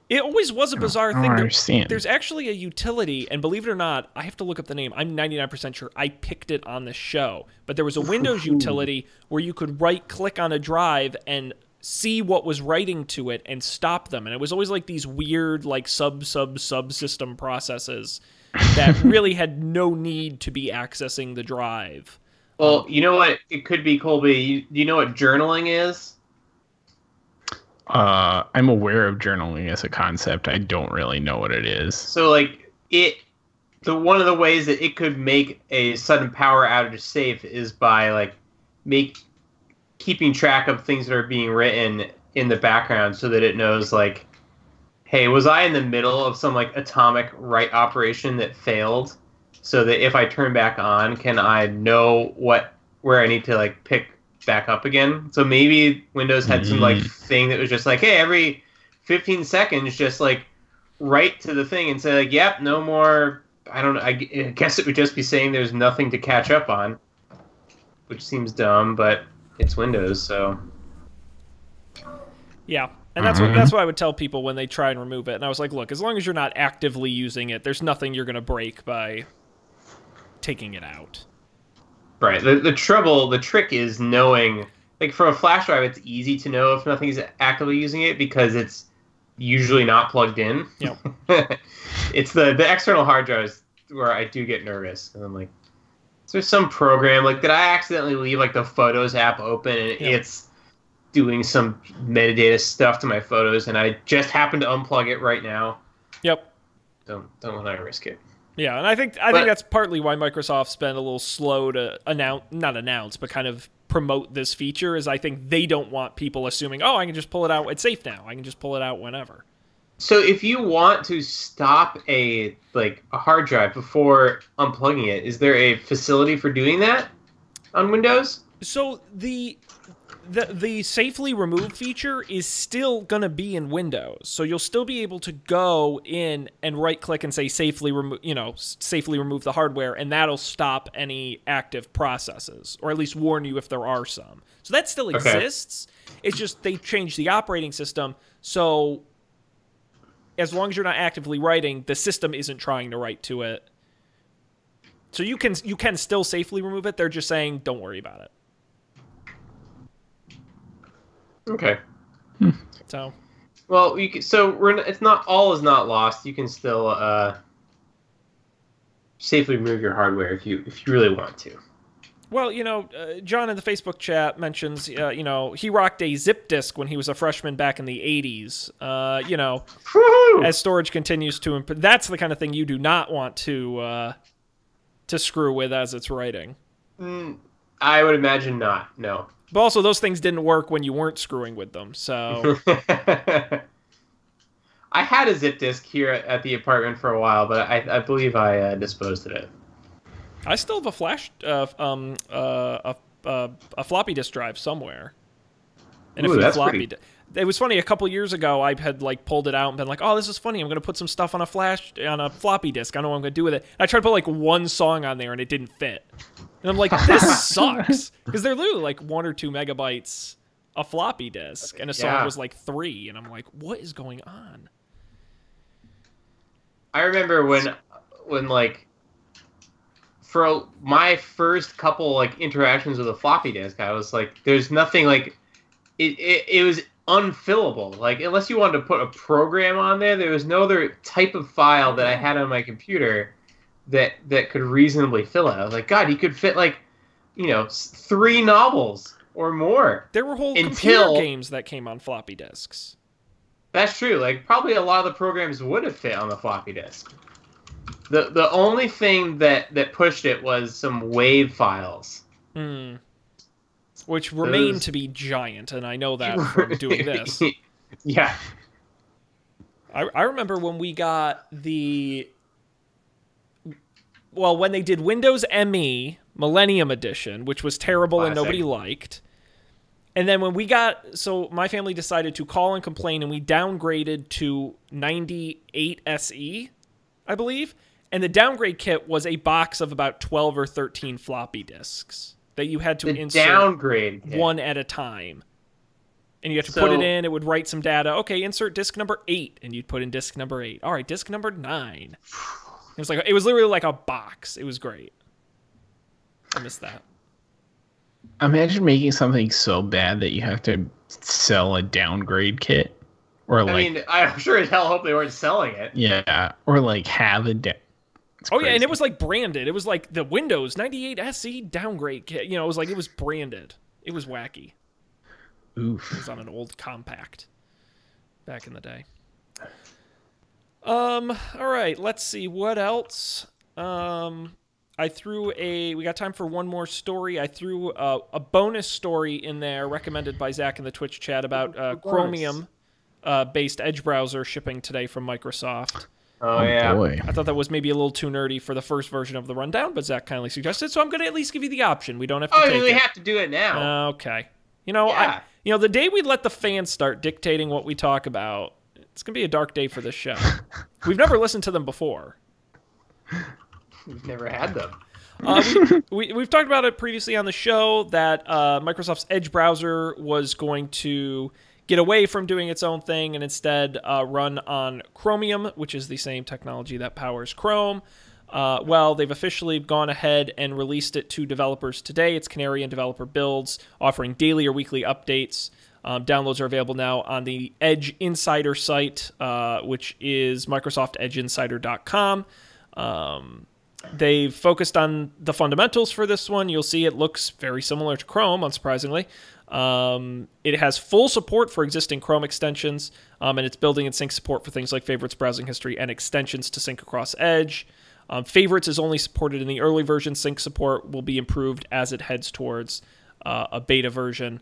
It always was a bizarre I don't thing. understand. There's actually a utility, and believe it or not, I have to look up the name. I'm 99% sure I picked it on the show. But there was a Windows utility where you could right-click on a drive and see what was writing to it and stop them. And it was always like these weird like subsystem processes that really had no need to be accessing the drive. Well, you know what? It could be, Colby. You know what journaling is? I'm aware of journaling as a concept. I don't really know what it is. So, like, one of the ways that it could make a sudden power outage safe is by, like, keeping track of things that are being written in the background so that it knows, like, hey, was I in the middle of some, like, atomic write operation that failed? So that if I turn back on, can I know where I need to, like, pick back up again? So maybe Windows had some, like, thing that was just like, hey, every 15 seconds, just, like, write to the thing and say like, "Yep, no more." I don't know. I guess it would just be saying there's nothing to catch up on, which seems dumb, but it's Windows, so. Yeah. And that's what I would tell people when they try and remove it. And I was like, look, as long as you're not actively using it, there's nothing you're going to break by taking it out. Right. The trick is knowing, like from a flash drive, it's easy to know if nothing's actively using it because it's usually not plugged in. Yeah. It's the external hard drives where I do get nervous. And I'm like, is there some program, like, did I accidentally leave like the Photos app open and it's doing some metadata stuff to my photos, and I just happen to unplug it right now? Yep. Don't want to risk it. Yeah, and I think that's partly why Microsoft's been a little slow to not announce, but kind of promote this feature. Is I think they don't want people assuming, oh, I can just pull it out. It's safe now. I can just pull it out whenever. So if you want to stop a hard drive before unplugging it, is there a facility for doing that on Windows? So the safely remove feature is still going to be in Windows. So you'll still be able to go in and right click and say safely remove the hardware, and that'll stop any active processes, or at least warn you if there are some. So that still exists. It's just they changed the operating system. So as long as you're not actively writing, the system isn't trying to write to it. So you can still safely remove it. They're just saying don't worry about it. Okay. So, well, it's not all is not lost. You can still safely remove your hardware if you really want to. Well, John in the Facebook chat mentions, he rocked a zip disk when he was a freshman back in the 80s. Woo-hoo! As storage continues to improve, that's the kind of thing you do not want to screw with as it's writing. I would imagine not. No. But also, those things didn't work when you weren't screwing with them, so... I had a zip disk here at the apartment for a while, but I believe I disposed of it. I still have a floppy disk drive somewhere. And Ooh, that's pretty... It was funny, a couple years ago, I had pulled it out and been like, oh, this is funny, I'm going to put some stuff on a floppy disk. I don't know what I'm going to do with it. And I tried to put one song on there, and it didn't fit. And I'm like, this sucks. Because they're literally 1 or 2 megabytes a floppy disk, and a song was 3. And I'm like, what is going on? I remember when for my first couple interactions with a floppy disk, I was like, there's nothing it was unfillable. Unless you wanted to put a program on there was no other type of file that I had on my computer that could reasonably fill it. I was like, God, you could fit 3 novels or more. There were whole computer games that came on floppy disks. That's true. Probably a lot of the programs would have fit on the floppy disk. The only thing that pushed it was some WAV files. Which remain to be giant, and I know that from doing this. Yeah. I remember when we got when they did Windows ME Millennium Edition, which was terrible and nobody liked. And then when my family decided to call and complain, and we downgraded to 98 SE, I believe. And the downgrade kit was a box of about 12 or 13 floppy disks that you had to insert one at a time. And you had to put it in, it would write some data. Okay, insert disk number 8, and you'd put in disk number 8. All right, disk number 9. It was literally like a box. It was great. I missed that. Imagine making something so bad that you have to sell a downgrade kit, or I'm sure as hell hope they weren't selling it. Yeah, or have a. Yeah, and it was branded. It was the Windows 98 SE downgrade kit. It was branded. It was wacky. Oof. It was on an old compact back in the day. All right, let's see what else. We got time for one more story. I threw a bonus story in there recommended by Zach in the Twitch chat about Chromium based Edge browser shipping today from Microsoft. Oh yeah. Boy. I thought that was maybe a little too nerdy for the first version of the rundown, but Zach kindly suggested, so I'm going to at least give you the option. We don't have to take it. We have to do it now. Okay. The day we let the fans start dictating what we talk about, It's going to be a dark day for this show. We've never listened to them before. We've never had them. We've talked about it previously on the show that Microsoft's Edge browser was going to get away from doing its own thing and instead run on Chromium, which is the same technology that powers Chrome. Well, they've officially gone ahead and released it to developers today. It's Canary and developer builds, offering daily or weekly updates. Downloads are available now on the Edge Insider site, which is MicrosoftEdgeInsider.com. They've focused on the fundamentals for this one. You'll see it looks very similar to Chrome, unsurprisingly. It has full support for existing Chrome extensions, and it's building and sync support for things like favorites, browsing history, and extensions to sync across Edge. Favorites is only supported in the early version. Sync support will be improved as it heads towards a beta version.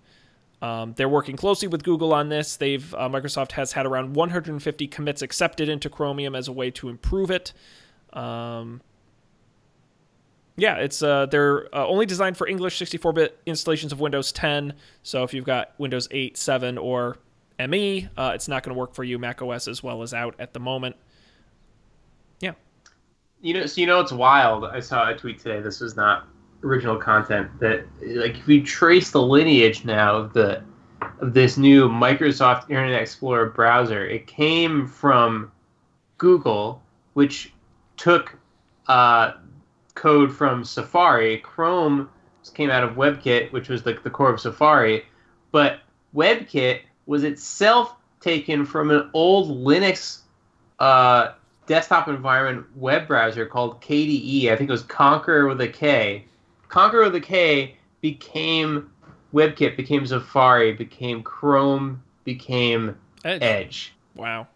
They're working closely with Google on this. Microsoft has had around 150 commits accepted into Chromium as a way to improve it. Yeah, it's they're only designed for English 64-bit installations of Windows 10. So if you've got Windows 8, 7, or ME, it's not going to work for you. Mac OS as well is out at the moment. Yeah. It's wild. I saw a tweet today. This was not original content. That like if you trace the lineage now of this new Microsoft Internet Explorer browser, it came from Google, which took code from Safari. Chrome came out of WebKit, which was the core of Safari, but WebKit was itself taken from an old Linux desktop environment web browser called KDE. I think it was Conqueror with a K. Conqueror with a K became WebKit, became Safari, became Chrome, became Edge. Wow.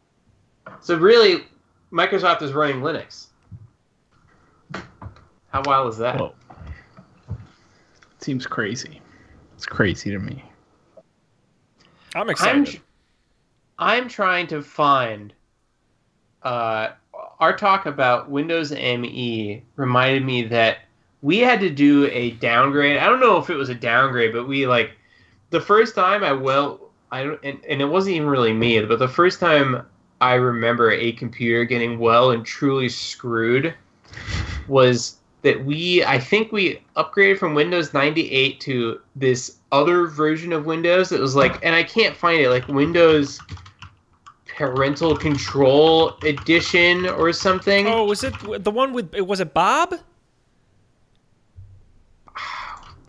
So really, Microsoft is running Linux. How wild is that? Whoa. Seems crazy. It's crazy to me. I'm excited. I'm trying to find... our talk about Windows ME reminded me that we had to do a downgrade. I don't know if it was a downgrade, but we the first time and it wasn't even really me, but the first time I remember a computer getting well and truly screwed was that I think we upgraded from Windows 98 to this other version of Windows that was and I can't find it, Windows Parental Control Edition or something. Oh, was it the one was it Bob?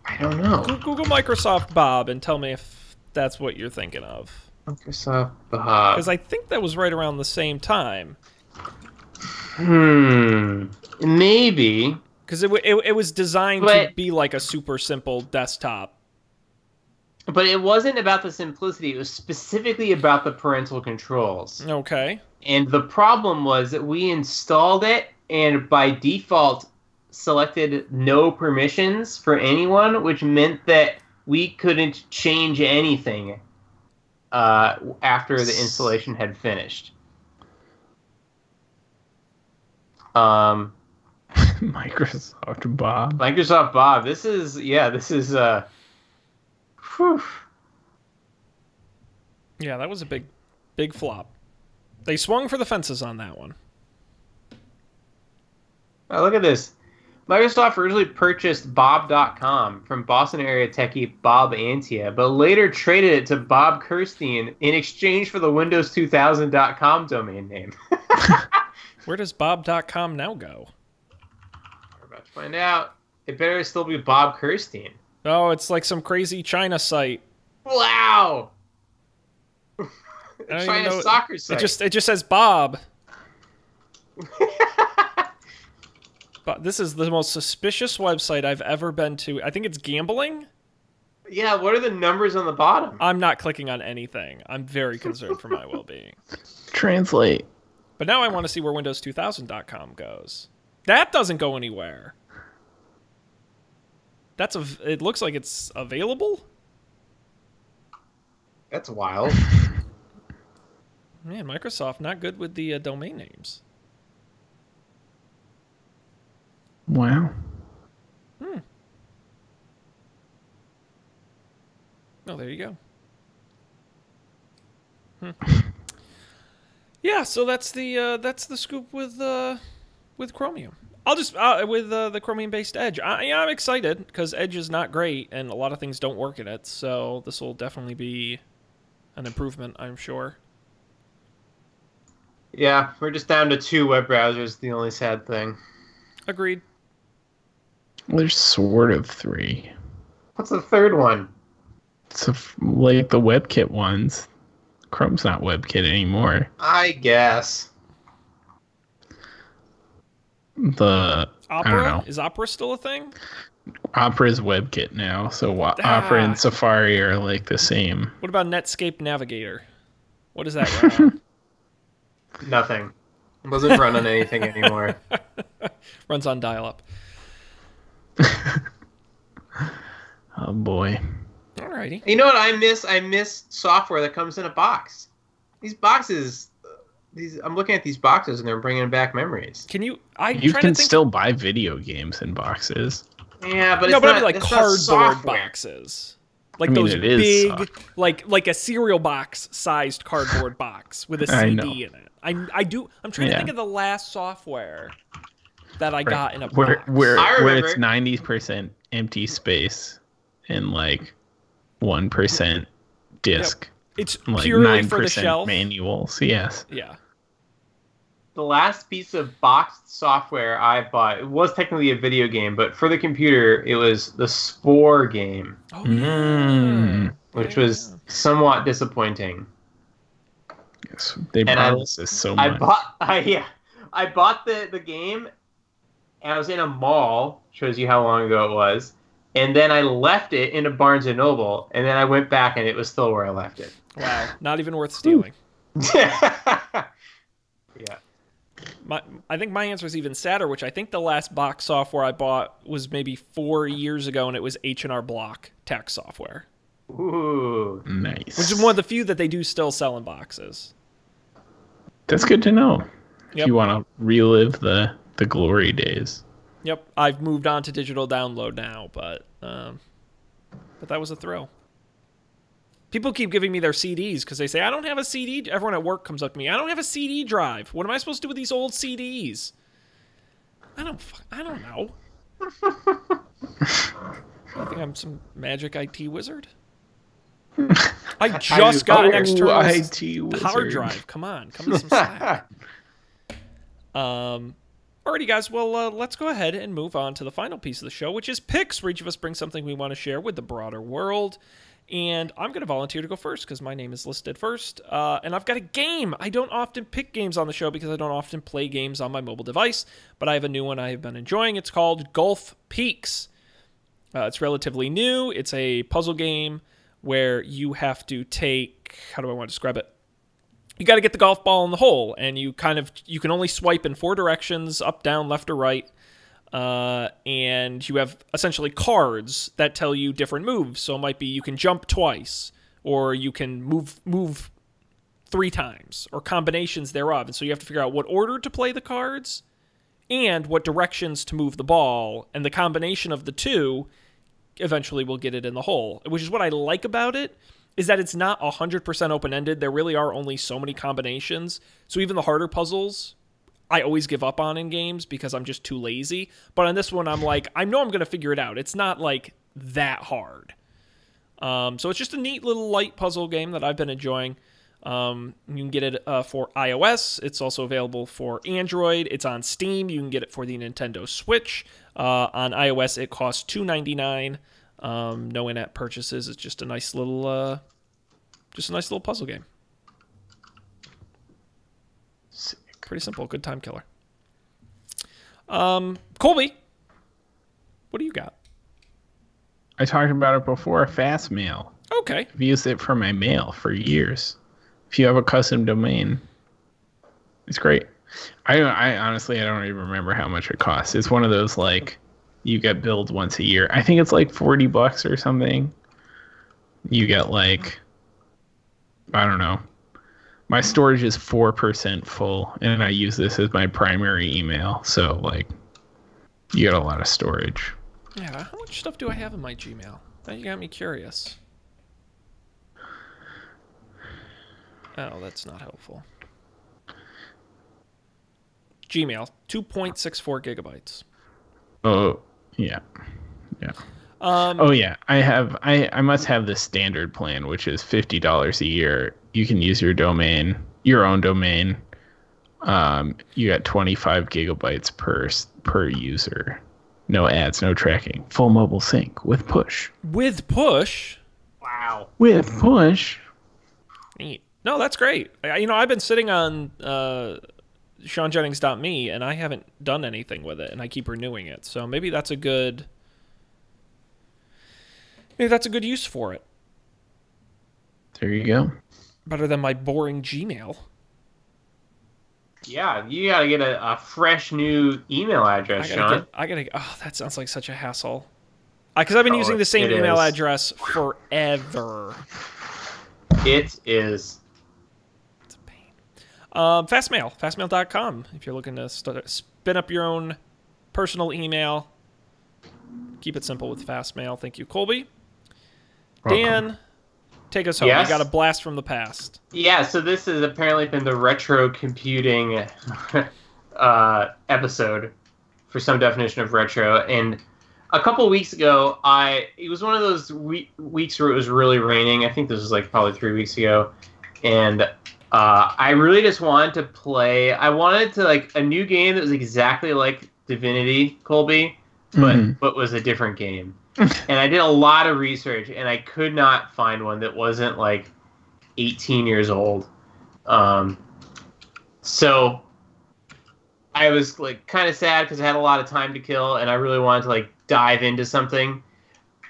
I don't know. Google Microsoft Bob and tell me if that's what you're thinking of. Microsoft Bob. Because I think that was right around the same time. Maybe. Because it was designed to be like a super simple desktop. But it wasn't about the simplicity. It was specifically about the parental controls. Okay. And the problem was that we installed it and by default selected no permissions for anyone, which meant that we couldn't change anything after the installation had finished. Microsoft Bob. Microsoft Bob. This is whew. Yeah, that was a big flop. They swung for the fences on that one. Oh, look at this. Microsoft originally purchased Bob.com from Boston area techie Bob Antia, but later traded it to Bob Kirstein in exchange for the Windows 2000.com domain name. Where does Bob.com now go? We're about to find out. It better still be Bob Kirstein. Oh, it's like some crazy China site. Wow! China soccer site. It just says Bob. But this is the most suspicious website I've ever been to. I think it's gambling. Yeah, what are the numbers on the bottom? I'm not clicking on anything. I'm very concerned for my well-being. Translate. But now I want to see where Windows2000.com goes. That doesn't go anywhere. It looks like it's available. That's wild. Man, Microsoft not good with the domain names. Wow. Oh, there you go. Yeah, so that's the scoop with Chromium. I'll just with the Chromium-based Edge. I'm excited because Edge is not great, and a lot of things don't work in it. So this will definitely be an improvement, I'm sure. Yeah, we're just down to 2 web browsers. The only sad thing. Agreed. Well, there's sort of 3. What's the third one? So like the WebKit ones. Chrome's not WebKit anymore. I guess. I don't Opera? know. Is Opera still a thing? Opera's WebKit now, so Opera and Safari are like the same. What about Netscape Navigator? What does that run on? Nothing. It doesn't run on anything anymore. Runs on dial-up. Oh boy. Alrighty. You know what I miss? I miss software that comes in a box. These boxes, I'm looking at these boxes and they're bringing back memories. Can you? You can still buy video games in boxes. Yeah, but no, it's but not, I mean like it's not cardboard software. boxes, like I mean, those it is big, like a cereal box sized cardboard box with a CD in it. I'm trying to think of the last software that I got in a box. Where remember. it's 90% empty space and like 1% disk. Yep. It's like purely for the shelf. Manuals. Yes. Yeah. The last piece of boxed software I bought, it was technically a video game, but for the computer, it was the Spore game, Oh, yeah. which was somewhat disappointing. Yes. They And promised us so much. I bought the game, and I was in a mall, shows you how long ago it was, and then I left it in a Barnes & Noble, and then I went back, and it was still where I left it. Wow. Not even worth stealing. Yeah. I think my answer is even sadder, which I think the last box software I bought was maybe 4 years ago, and it was H&R Block tax software. Ooh. Nice. Which is one of the few that they do still sell in boxes. That's good to know. If Yep. you want to relive the glory days. Yep, I've moved on to digital download now, but that was a thrill. People keep giving me their CDs because they say, I don't have a CD. Everyone at work comes up to me, I don't have a CD drive. What am I supposed to do with these old CDs? I don't know. I think I'm some magic IT wizard. I just got an external IT hard wizard. drive. Come on, come to some slack. Alrighty, guys. Well, let's go ahead and move on to the final piece of the show, which is picks, where each of us brings something we want to share with the broader world. And I'm going to volunteer to go first because my name is listed first. And I've got a game. I don't often pick games on the show because I don't often play games on my mobile device, but I have a new one I have been enjoying. It's called Golf Peaks. It's relatively new. It's a puzzle game where you have to take, how do I want to describe it? You got to get the golf ball in the hole, and you can only swipe in 4 directions, up, down, left, or right. And you have essentially cards that tell you different moves. So it might be you can jump twice, or you can move 3 times, or combinations thereof. And so you have to figure out what order to play the cards and what directions to move the ball, and the combination of the two eventually will get it in the hole, which is what I like about it, is that it's not 100% open-ended. There really are only so many combinations. So even the harder puzzles, I always give up on in games because I'm just too lazy. But on this one, I'm like, I know I'm going to figure it out. It's not like that hard. So it's just a neat little light puzzle game that I've been enjoying. You can get it for iOS. It's also available for Android. It's on Steam. You can get it for the Nintendo Switch. On iOS, it costs $2.99. No in-app purchases. It's just a nice little puzzle game. Pretty simple. Good time killer. Colby, what do you got? I talked about it before. Fastmail. Okay. I've used it for my mail for years. If you have a custom domain, it's great. I honestly, I don't even remember how much it costs. It's one of those, like, you get billed once a year. I think it's like $40 or something. You get, like, I don't know. My storage is 4% full, and I use this as my primary email. So, like, you get a lot of storage. Yeah, how much stuff do I have in my Gmail? Now you got me curious. Oh, that's not helpful. Gmail, 2.64 gigabytes. Oh, yeah. Yeah. Oh yeah, I must have the standard plan, which is $50 a year. You can use your own domain. You got 25 gigabytes per user. No ads, no tracking. Full mobile sync with push. With push? Wow. With push. Neat. No, that's great. I've been sitting on SeanJennings.me, and I haven't done anything with it, and I keep renewing it. So maybe that's a good use for it. There you go. Better than my boring Gmail. Yeah, you gotta get a fresh new email address, Sean. That sounds like such a hassle. Because I've been using the same email address forever. It is. It's a pain. Fastmail, fastmail.com. If you're looking to spin up your own personal email, keep it simple with Fastmail. Thank you, Colby. Dan, take us home. Yes? You got a blast from the past. Yeah, so this has apparently been the retro computing episode for some definition of retro. And a couple weeks ago, it was one of those weeks where it was really raining. I think this was like probably 3 weeks ago. And I really just wanted to play. I wanted to like a new game that was exactly like Divinity, Colby, but was a different game. And I did a lot of research, and I could not find one that wasn't like 18 years old. So I was like kind of sad because I had a lot of time to kill, and I really wanted to like dive into something.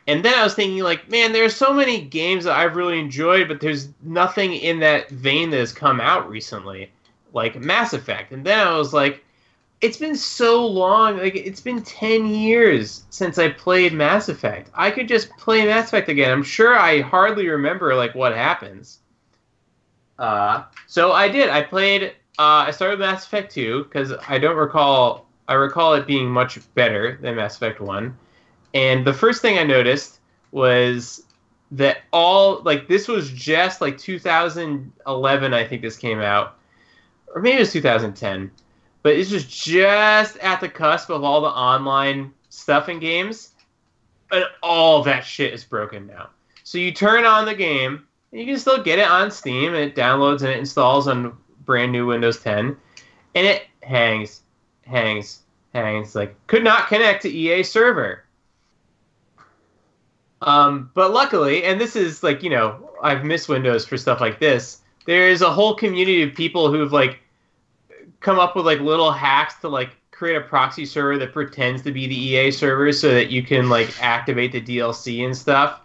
And then I was thinking like, man, there's so many games that I've really enjoyed, but there's nothing in that vein that has come out recently, like Mass Effect. And then I was like, it's been so long, like it's been 10 years since I played Mass Effect. I could just play Mass Effect again. I'm sure I hardly remember like what happens. So I did. I played. I started Mass Effect 2 because I recall it being much better than Mass Effect 1. And the first thing I noticed was that this was just like 2011. I think this came out, or maybe it was 2010. But it's just at the cusp of all the online stuff in games, and all that shit is broken now. So you turn on the game, and you can still get it on Steam, and it downloads and it installs on brand new Windows 10, and it hangs. Like, could not connect to EA server. But luckily, and this is like, I've missed Windows for stuff like this, there's a whole community of people who've like come up with like little hacks to like create a proxy server that pretends to be the EA server so that you can like activate the DLC and stuff.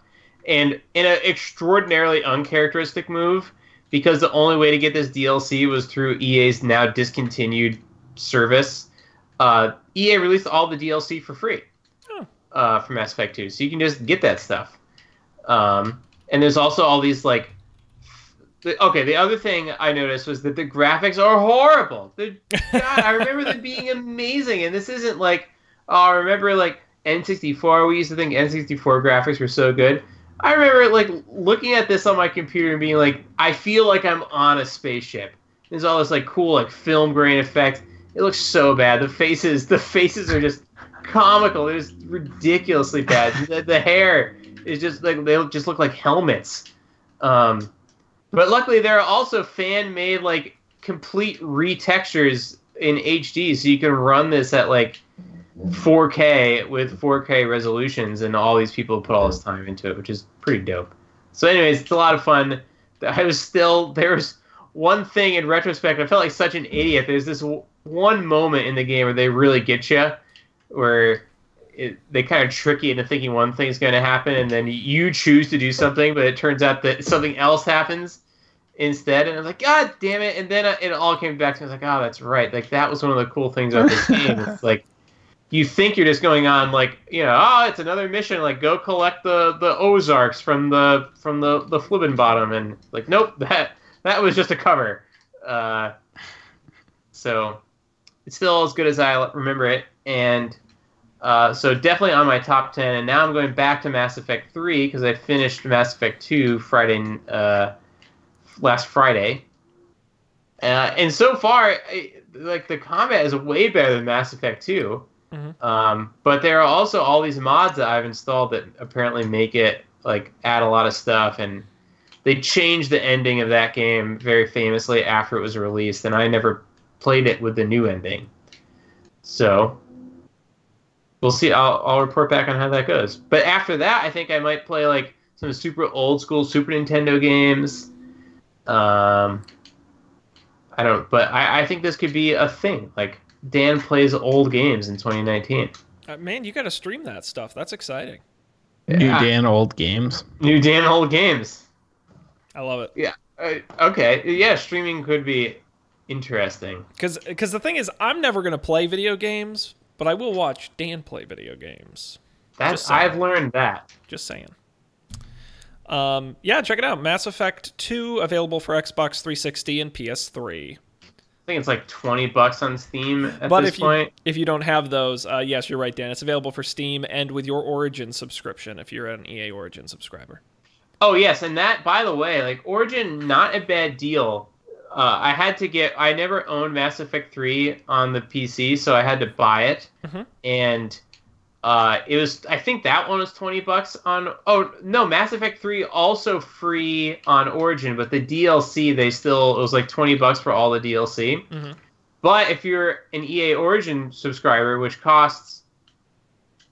And in an extraordinarily uncharacteristic move, because the only way to get this DLC was through EA's now discontinued service, EA released all the DLC for free for Mass Effect 2. So you can just get that stuff. And there's also all these like... Okay, the other thing I noticed was that the graphics are horrible. God, I remember them being amazing, and this isn't like, I remember like N64. We used to think N64 graphics were so good. I remember like looking at this on my computer and being like, I feel like I'm on a spaceship. There's all this like cool like film grain effect. It looks so bad. The faces are just comical. They're just ridiculously bad. The hair is just like they just look like helmets. But luckily, there are also fan-made, like, complete retextures in HD, so you can run this at, like, 4K with 4K resolutions, and all these people put all this time into it, which is pretty dope. So anyways, it's a lot of fun. There was one thing in retrospect, I felt like such an idiot. There's this one moment in the game where they really get you, where they kind of trick you into thinking one thing's going to happen, and then you choose to do something, but it turns out that something else happens instead. And I was like, God damn it! And then it all came back to me. I was like, oh, that's right. Like that was one of the cool things about this game. It's like you think you're just going on like, it's another mission. Like go collect the Ozarks from the Flibben and like, nope, that was just a cover. So it's still as good as I remember it, and. So definitely on my top 10, and now I'm going back to Mass Effect 3 because I finished Mass Effect 2 last Friday. And so far, like the combat is way better than Mass Effect 2. Mhm. But there are also all these mods that I've installed that apparently make it like add a lot of stuff, and they changed the ending of that game very famously after it was released, and I never played it with the new ending. So we'll see. I'll report back on how that goes. But after that, I think I might play like some super old school Super Nintendo games. I think this could be a thing. Like Dan plays old games in 2019. Man, you got to stream that stuff. That's exciting. New Yeah. Dan old games. New Dan old games. I love it. Yeah. Okay. Yeah, streaming could be interesting. Because the thing is, I'm never going to play video games, but I will watch Dan play video games. Just saying. I've learned that. Just saying. Yeah, check it out. Mass Effect 2 available for Xbox 360 and PS3. I think it's like $20 on Steam at But this point. if you don't have those, yes, you're right, Dan. It's available for Steam and with your Origin subscription if you're an EA Origin subscriber. Oh yes, and that, by the way, like Origin, not a bad deal. I never owned Mass Effect 3 on the PC, so I had to buy it, and it was. I think that one was $20 on. Oh no, Mass Effect 3 also free on Origin, but the DLC it was like $20 for all the DLC. Mm-hmm. But if you're an EA Origin subscriber, which costs,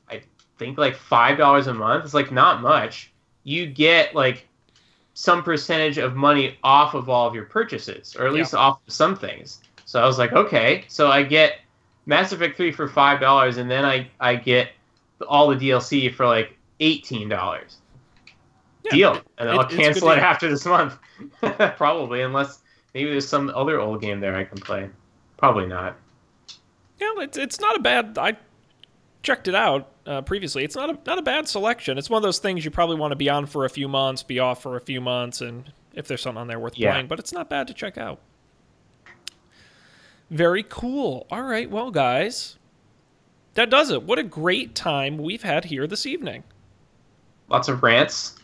I think like $5 a month, it's like not much. You get like some percentage of money off of all of your purchases, or at least off of some things. So I was like, okay, so I get Mass Effect 3 for $5, and then I get all the DLC for like $18. Yeah, Deal. And I'll it's a good cancel it deal. after this month. Probably, unless maybe there's some other old game there I can play. Probably not. Yeah, it's not a bad. I checked it out previously. It's not a bad selection. It's one of those things you probably want to be on for a few months, be off for a few months, and if there's something on there worth playing. But it's not bad to check out. Very cool. All right, well, guys, that does it. What a great time we've had here this evening. Lots of rants.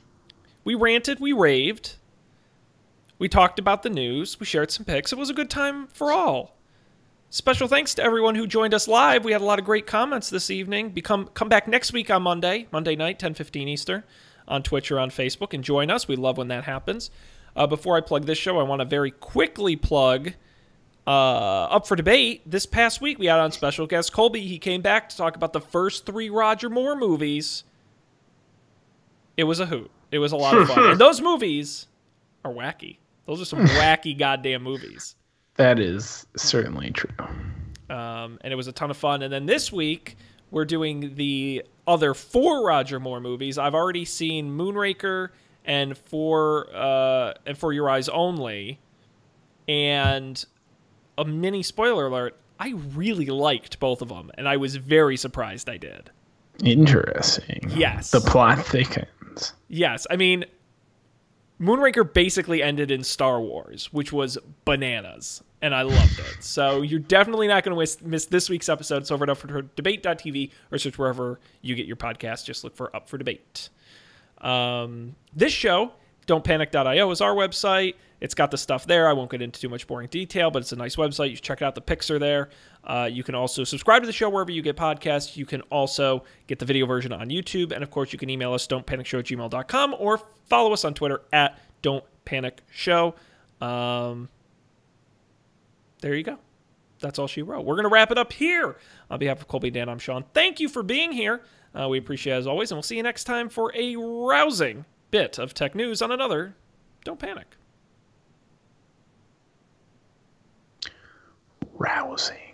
We ranted, we raved, we talked about the news, we shared some picks. It was a good time for all. Special thanks to everyone who joined us live. We had a lot of great comments this evening. Come back next week on Monday night, 10:15 Eastern, on Twitch or on Facebook, and join us. We love when that happens. Before I plug this show, I want to very quickly plug Up for Debate. This past week, we had on special guest Colby. He came back to talk about the first 3 Roger Moore movies. It was a hoot. It was a lot of fun. And those movies are wacky. Those are some wacky goddamn movies. That is certainly true. And it was a ton of fun. And then this week, we're doing the other 4 Roger Moore movies. I've already seen Moonraker and For Your Eyes Only. And a mini spoiler alert, I really liked both of them. And I was very surprised I did. Interesting. Yes. The plot thickens. Yes. I mean, Moonraker basically ended in Star Wars, which was bananas, and I loved it. So you're definitely not going to miss this week's episode. It's over at upfordebate.tv or search wherever you get your podcast. Just look for Up for Debate. This show, don'tpanic.io, is our website. It's got the stuff there. I won't get into too much boring detail, but it's a nice website. You should check it out. The pics are there. You can also subscribe to the show wherever you get podcasts. You can also get the video version on YouTube. And, of course, you can email us, don'tpanicshow@gmail.com, or follow us on Twitter at don'tpanicshow. There you go. That's all she wrote. We're going to wrap it up here. On behalf of Colby, Dan, I'm Sean. Thank you for being here. We appreciate it as always, and we'll see you next time for a rousing bit of tech news on another Don't Panic. Rousing.